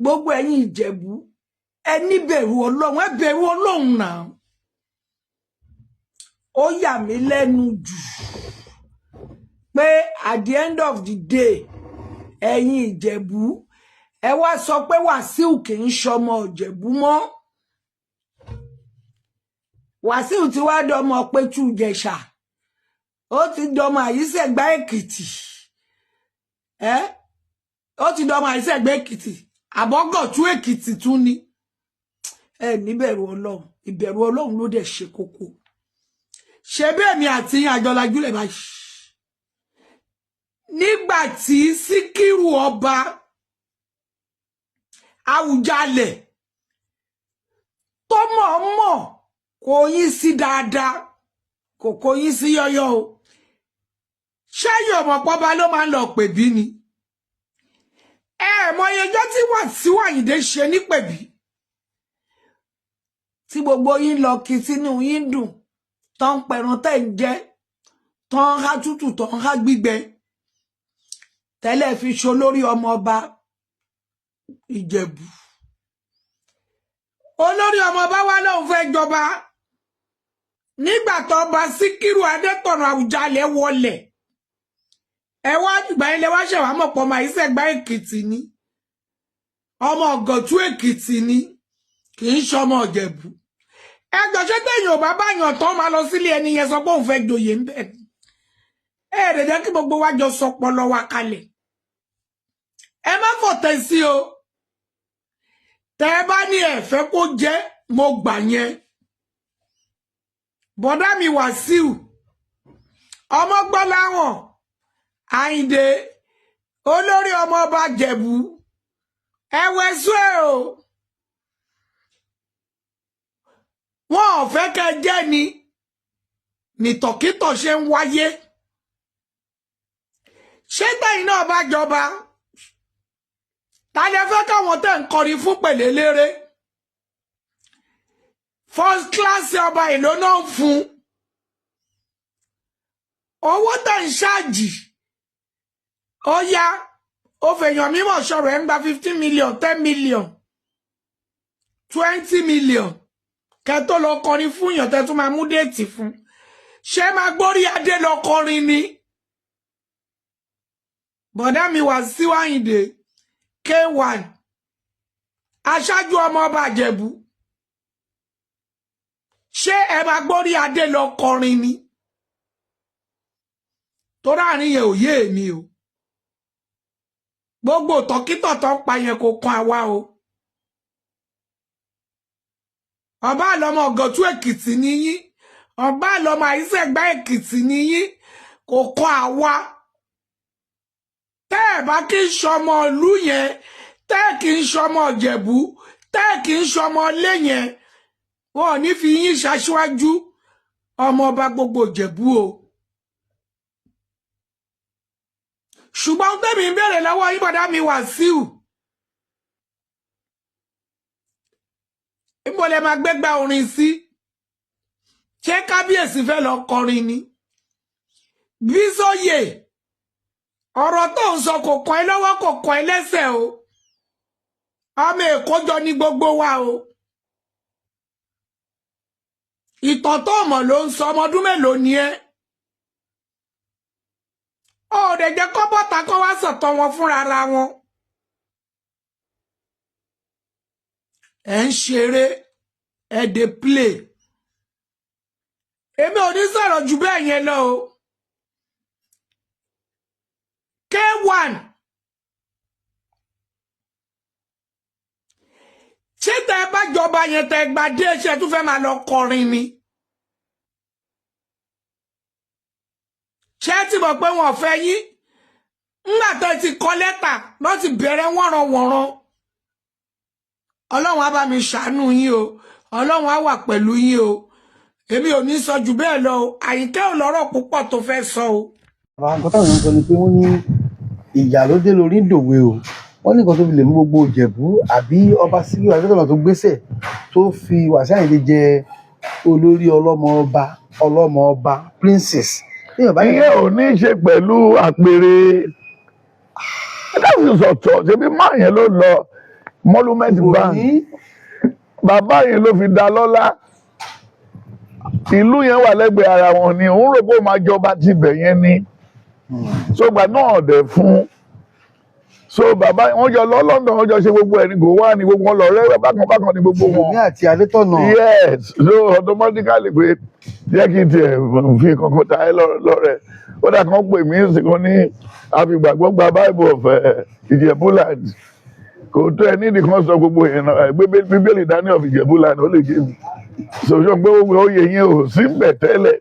gbogbo ẹ̀yin Ìjẹ̀bú ẹ ní bẹ̀rù Ọlọ́run, ẹ bẹ̀rù Ọlọ́run náà. Ó yà mí lẹ́nu jù pé at the end of the day ẹ̀yin Ìjẹ̀bú ẹ wá sọ pé Wasiu kì í ṣọmọ Ìjẹ̀bú mọ́. Wasiu ti wá dọmọ Pétú Ìjẹ̀ṣà, ó ti dọmọ Àyíṣẹ́gbà Èkìtì, ó ti dọmọ Àyíṣẹ́gbà Èkìtì, àbọ́gọ̀tú Èkìtì tún ni. Ẹ ní bẹ̀rù Ọlọ́run, ìbẹ̀rù Ọlọ́run ló dẹ̀ ṣe kókó. Ṣé bẹ́ẹ̀ mi àti àjọlajú lè báyìí nígbà tí Síkírù ọba Awujale tó mọ̀ kò yín sí dáadáa kò yín sí yọ́yọ́ o, ṣé yóò mọ̀ pọ́ba ló máa ń lọ pèbí ni? Mọye ọjọ́ tí Wasiu Ayinde ṣe ní pèbí tí gbogbo yín lọ kí sínú yín dùn, tó ń pẹ̀ràn tẹ́ ń jẹ, tó ń há tútù, tó ń há gbígbẹ, tẹ́lẹ̀ fi ṣo lórí ọmọ ọba Ìjẹ̀bú. Olórí ọmọ ọba wá lóun fẹ́ jọba nígbà tó ọba Síkírù Adétọ̀nà Àwùjalẹ̀ wọlé. Ẹ wá ìgbà ilé wá ṣẹ̀wá mọ̀ pọ̀ máa Ìṣẹ̀gbà Èkìtì ni, ọmọ Ọ̀gọ̀tú Èkìtì ni, kì í ṣọmọ Ìjẹ̀bú. Ẹgbẹ́ ṣé téèyàn ò bá báyàn tán máa lọ sílé ẹni yẹn sọ pé òun fẹ́ joyè ń bẹ̀. Jẹ́ kí gbogbo wa jọ sọpọlọ wa kalẹ̀. Ẹ má fọ̀tẹ̀ sí o. Tẹ́ ẹ bá ní ẹ fẹ́ kó jẹ́ mo gbà yẹn. Bọ̀dá mi Wasiu, Ọmọgbọ́láwọn Ayinde, olórí ọmọ ọba Ìjẹ̀bú, ẹ wẹ̀sù ẹ o. Wọ́n ò fẹ́ kẹ́ jẹ́ ni nìtọ̀kítọ̀ ṣe ń wáyé. Ṣé tẹ́yìn náà bá jọba, ta lẹ fẹ́ káwọn tẹ́ ń kọrin fún pèléléré? First class ọba èlò náà ń fún. Owó tẹ́ ń ṣáàjì, ó yá, ó fèèyàn mímọ̀ sọ̀rọ̀ ẹ̀ ń gba 15 million, 10 million, 20 million. Kẹ́ tó lọ kọrin fún yàn tẹ́ tún máa mú déètì fún. Ṣé máa gbórí adé lọ kọrin ni? Bọ̀dá mi Wasiu Ayinde K1, aṣáájú ọmọ ọba Ìjẹ̀bú, ṣé ẹ máa gbórí adé lọ kọrin ni? Tó ráàrin yẹn ò yé èmi o. Gbogbo tọkítọ̀ tó ń pa yẹn kò kan àwa o. Ọba àlọ́mọ Ọ̀gọ̀tú Èkìtì ni yín, ọba àlọ́mọ Àyíṣẹ́gbà Èkìtì ni yín, kò kan àwa. Tẹ́ ẹ̀ bá kí ń ṣọmọ ìlú yẹn, tẹ́ ẹ̀ kí ń ṣọmọ Ìjẹ̀bú, tẹ́ ẹ̀ kí ń ṣọmọ ilé yẹn, wọn ò ní fi yín ṣaṣíwájú ọmọ ọba gbogbo Ìjẹ̀bú o. Ṣùgbọ́n tẹ́mi ń béèrè lọ́wọ́ yín bọ̀dá mi Wasiu, níbo lẹ máa gbégbá orin sí? Ṣé kábíyèsí fẹ́ lọ kọrin ni? Bísóyè, ọ̀rọ̀ tó ń sọ kò kàn ẹ́ lọ́wọ́ kò kàn ẹ́ lẹ́sẹ̀ o. Ọmọ Èkó jọ ní gbogbo wa o. Ìtàn tó mọ̀ ló ń sọ, ọmọ ọdún mélòó ni ẹ́? ó dẹ̀ jẹ́ kó bọ́ta kó wá sọ̀tọ̀ wọn fúnra ra wọn. ẹ̀ ń ṣeré ẹ̀ dé play. èmi ò ní sọ̀rọ̀ jù bẹ́ẹ̀ yẹn lọ o. K1 ṣé tẹ bá jọba yẹn tẹ gba dé ṣe tún fẹ́ máa lọ kọrin ni. ṣé ti mọ̀ pé wọn ò fẹ́ yín ńgbà tó ti kọ lẹ́tà lọ́ ti bẹ̀rẹ̀ wọ̀nranwọ̀nran. ọlọ́run á bá mi ṣàánú yín o ọlọ́run á wà pẹ̀lú yín o èmi ò ní sọ jù bẹ́ẹ̀ lọ o Àyìnkẹ́ ò lọ́rọ̀ púpọ̀ tó fẹ́ sọ o. àwọn nǹkan táwọn èèyàn sọ ni pé wọ́n ní ìyà ló dé lórí ìdòwe o wọ́n ní nǹkan tó fi lè mú gbogbo Ìjẹ̀bú àbí ọba Síkírù Adétọ́lá tó gbéṣẹ̀ tó fi Wasiu Ayinde jẹ olórí ọlọ́mọ ọba princess. ìyẹn ò ní í ṣe pẹ̀lú àpèrè láti sọ̀tọ̀ ṣebí máa yẹn ló lọ monument bank bàbá yẹn ló fi dá lọ́lá ìlú yẹn wà lẹ́gbẹ̀ẹ́ ara wọn ni òun rò pé ó máa jọba tibẹ̀ yẹn ni sọgbà náà dẹ̀ fún so bàbá wọn jọ lọ London wọn jọ ṣe gbogbo ẹni kò wá ní gbogbo wọn lọ rẹ bákan ni gbogbo wọn. ní àti Adétọ́nà. yes so automatically pé jẹ́ kí n tiẹ̀ fi kankan ta ẹ lọ́rẹ̀ ó dà kán pè mí sí kan ní àfìgbàgbọ́ gba Bible of Ìjẹ̀búland kò tó ẹ nídìí kan sọ gbogbo yẹn náà Bíbélì dání of Ìjẹ̀búland ó lè jẹ́ mi sọ̀rọ̀ pé oyè yẹn ò sí bẹ̀ tẹ́lẹ̀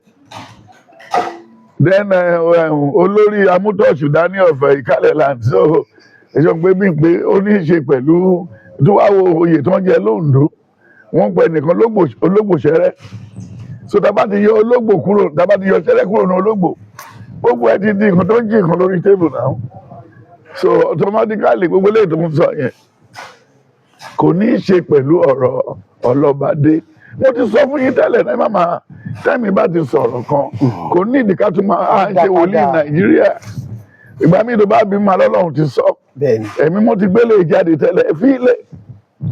then olórí amútọ̀ṣù dání of Ìkálẹ̀land so ẹ̀sọ́ pé bí pé ó ní í ṣe pẹ̀lú tó wá wo oyè tó ń jẹ lóńdó wọ́n pẹ̀ nìkan ológbòṣẹ́rẹ́ so tá a bá ti yọ ológbò kúrò tá a bá ti yọ ṣẹ́rẹ́ kúrò ní ológbò gbogbo ẹ ti di nǹkan tó ń jí nǹkan lórí tébù náà so automatically gbogbo eléyìí tó ń sọ yẹn kò ní í ṣe pẹ̀lú ọ̀rọ̀ ọlọ́badé mo ti sọ fún yín tẹ́lẹ̀ náà má máa tẹ́mi bá ti sọ̀rọ̀ kan kò ní ìdí ká tún máa ṣe wòlíì Nàìjíríà ìgbà míì tó bá bí máa lọ́lọ́run ti sọ ẹ̀mí mo ti gbélé jáde tẹ́lẹ̀ fi ilẹ̀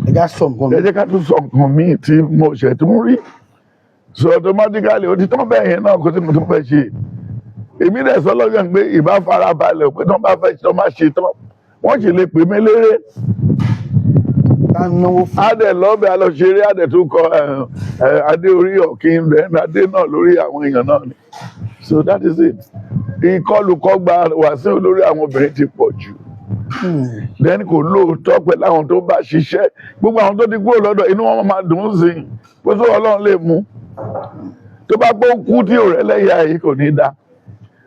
ẹ jẹ́ ká tún sọ nǹkan míì tí mo ṣẹ̀ tún rí so automatically ó ti tán bẹ́ẹ̀ yẹn náà kó tí mo tún fẹ́ ṣe èmi dẹ̀ sọ lọ́gàn pé ìbá fara balẹ̀ pé tán bá fẹ́ tán bá ṣe tán wọ́n sì lè pè mí léré adẹ lọ́bẹ̀ alọ́ṣeré adẹ tó kọ adé orí ọ̀kìn adé náà lórí àwọn èèyàn náà ni so that is it ìkọlùkọgba Wasiu lórí àwọn obìnrin ti pọ̀ jù then kò lóòótọ́ pẹ̀lú àwọn tó bá ṣiṣẹ́ gbogbo àwọn tó ti kúrò lọ́dọ̀ inú wọn máa dùn ún sí i pé tó Ọlọ́run lè mú tó bá gbọ́ kú tí ò rẹ́ lẹ́yà yìí kò ní dá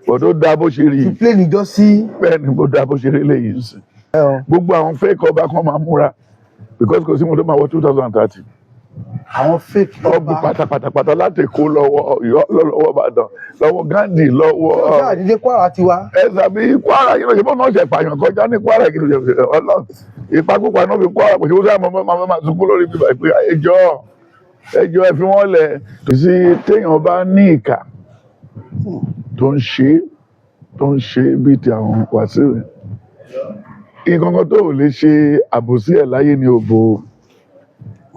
bó tó dá bó ṣe rí i plane ìjọ sí bẹ́ẹ̀ ni bó dá bó ṣe rí lẹ́yìn sí gbogbo àwọn fake ọba kan máa múra because kò sí mo tó máa wọ 2030 àwọn fake ọgbù pátápátá láti kó lọ́wọ́ Ọ̀yọ́ lọ́wọ́ Ìbàdàn lọ́wọ́ Gandhi lọ́wọ́ ọjọ́ àdídé Kwara tiwa ẹ sàbí Kwara yìí lóye bọ́n náà ṣe pààyàn kọjá ní Kwara kí ló ṣe Ọlọ́run ìpakúpa náà fi Kwara pèsè wọ́n sáà máa sunkún lórí bíbá ìpè ẹjọ́ ẹ fi wọ́n lẹ̀ sí téèyàn bá ní ìkà tó ń ṣe bíi ti àwọn Wasiu nǹkan kan tó lè ṣe àbòsí ẹ̀ láyé ní òbò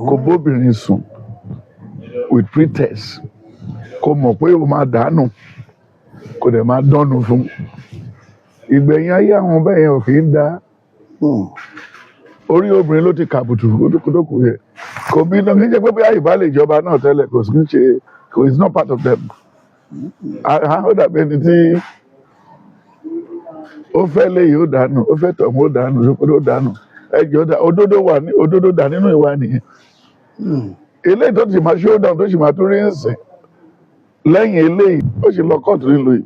kò bóbìnrin sùn with pretext kò mọ̀ pé o máa dànù kò dẹ̀ máa dánù fún ìgbẹ̀yìn ayé àwọn bẹ́ẹ̀ yẹn ò kì í dá orí obìnrin ló ti kàbùtù kótókù yẹ kò bí náà kì í jẹ́ pé bí àyíbá lè jọba náà tẹ́lẹ̀ kò sí ṣe kò is not part of them ó dàbí ẹni tí ó fẹ́ léyìí ó dànù ó fẹ́ tọ̀hún ó dànù ó dànù ẹjọ́ òdodo dà nínú ìwà nìyẹn eléyìí tó ti máa ṣó dáhùn tó sì máa tún rí ń sìn lẹ́yìn eléyìí ó sì lọ kóòtù nílùú yìí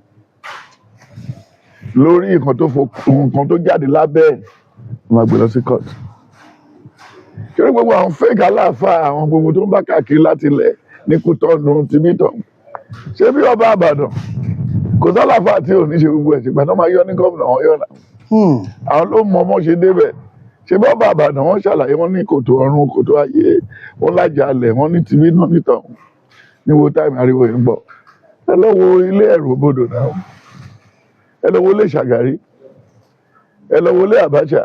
lórí nǹkan tó jáde lábẹ́ ẹ̀ máa gbé lọ sí kóòtù kí ló gbogbo àwọn fake aláàfáà àwọn gbogbo tó ń bá káàkiri láti ilẹ̀ ní Kútọ́nù tìbítọ̀ ṣé bí ọba Ìbàdàn kò sálàfáà tí ò ní ṣe gbogbo ẹ̀ ṣùgbọ́n tó máa yọ ní gómìnà wọn yọ̀ náà àwọn ló mọ ọmọ ṣe débẹ̀ ṣé bá ọba Ìbàdàn wọn ṣàlàyé wọn ní kòtò ọ̀run kòtò ayé wọn lájàlẹ̀ wọn ní tìbí náà nítọ̀hún ní wo táìmù ariwo yìí ń bọ̀ ẹ lọ wo ilé ẹ̀rù bodò náà ẹ lọ wo ilé Ṣàgárí ẹ lọ wo ilé Abacha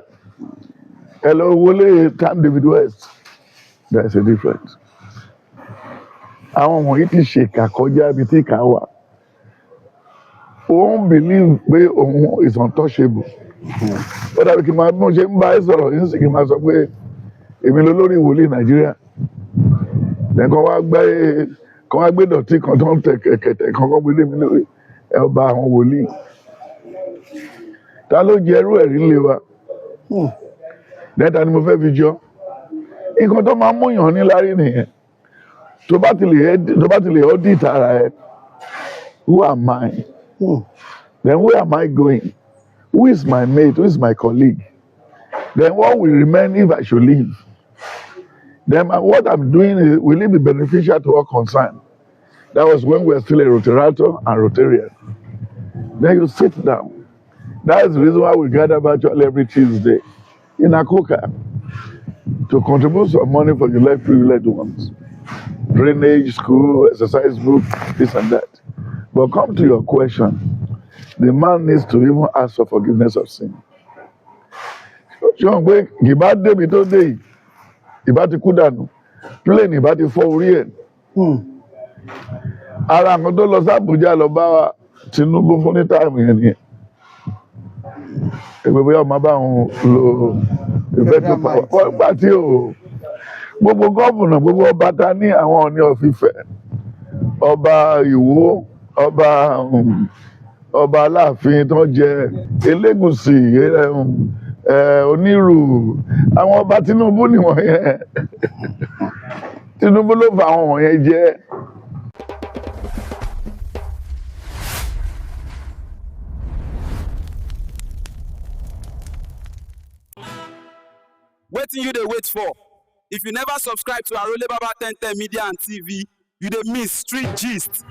ẹ lọ wo ilé Camp David West there is a difference àwọn wọ̀nyí ti ṣèkà kọjá ibi tí ìkà wà òun believe pé òun is untouchable ó dàbí kí n máa bí mo ṣe ń bá ẹ sọ̀rọ̀ yín sì kí n máa sọ pé èmi ló lórí ìwòlíì Nàìjíríà lẹ́kọ̀ọ́ wá gbé dọ̀tí kan tó ń tẹ̀ kẹ̀kẹ̀tẹ̀ kan kọ́ gbé lé mi lórí ẹ ọba àwọn wòlíì ta ló jẹ ẹrú ẹ̀rí ńlẹ̀ wa lẹ́ta ni mo fẹ́ fi jọ nǹkan tó máa ń múyàn ní lárí nìyẹn tó bá ti lè audit ara ẹ who am I then where am I going who is my mate who is my colleague then what will remain if I should leave then what I'm doing will it be beneficial to all concerned that was when we were still a Rotarator and Rotarian then you sit down that's the reason why we gather virtually every Tuesday in Akoka to contribute some money for the less privileged ones. Drainage, school, exercise book, this and that. But come to your question, the man needs to even ask for forgiveness of sin. Ṣé pé ìbá débi tó dé yìí, ìbá ti kú dànù, plane ìbá ti fọ́ orí ẹ̀. Ara àwọn tó lọ sí Àbújá lọ bá Tinubu fún ní táìmù yẹn nìyẹn. Èpè bóyá ọmọ bá òun lo ìfẹ́ tó pa wọ́n gbà tí o gbogbo gọ́ọ̀mùnà gbogbo ọba ta ní àwọn Ọọ̀ni of Ifẹ̀ ọba Ìwó ọba Aláàfin tó jẹ Elégùṣì Onírù àwọn ọba Tinubu nìwọ̀n yẹn Tinubu ló fa àwọn wọ̀nyẹn jẹ. Wetin you dey wait for? If you never subscribe to Arole Baba 1010 Media and TV, you dey miss street gist.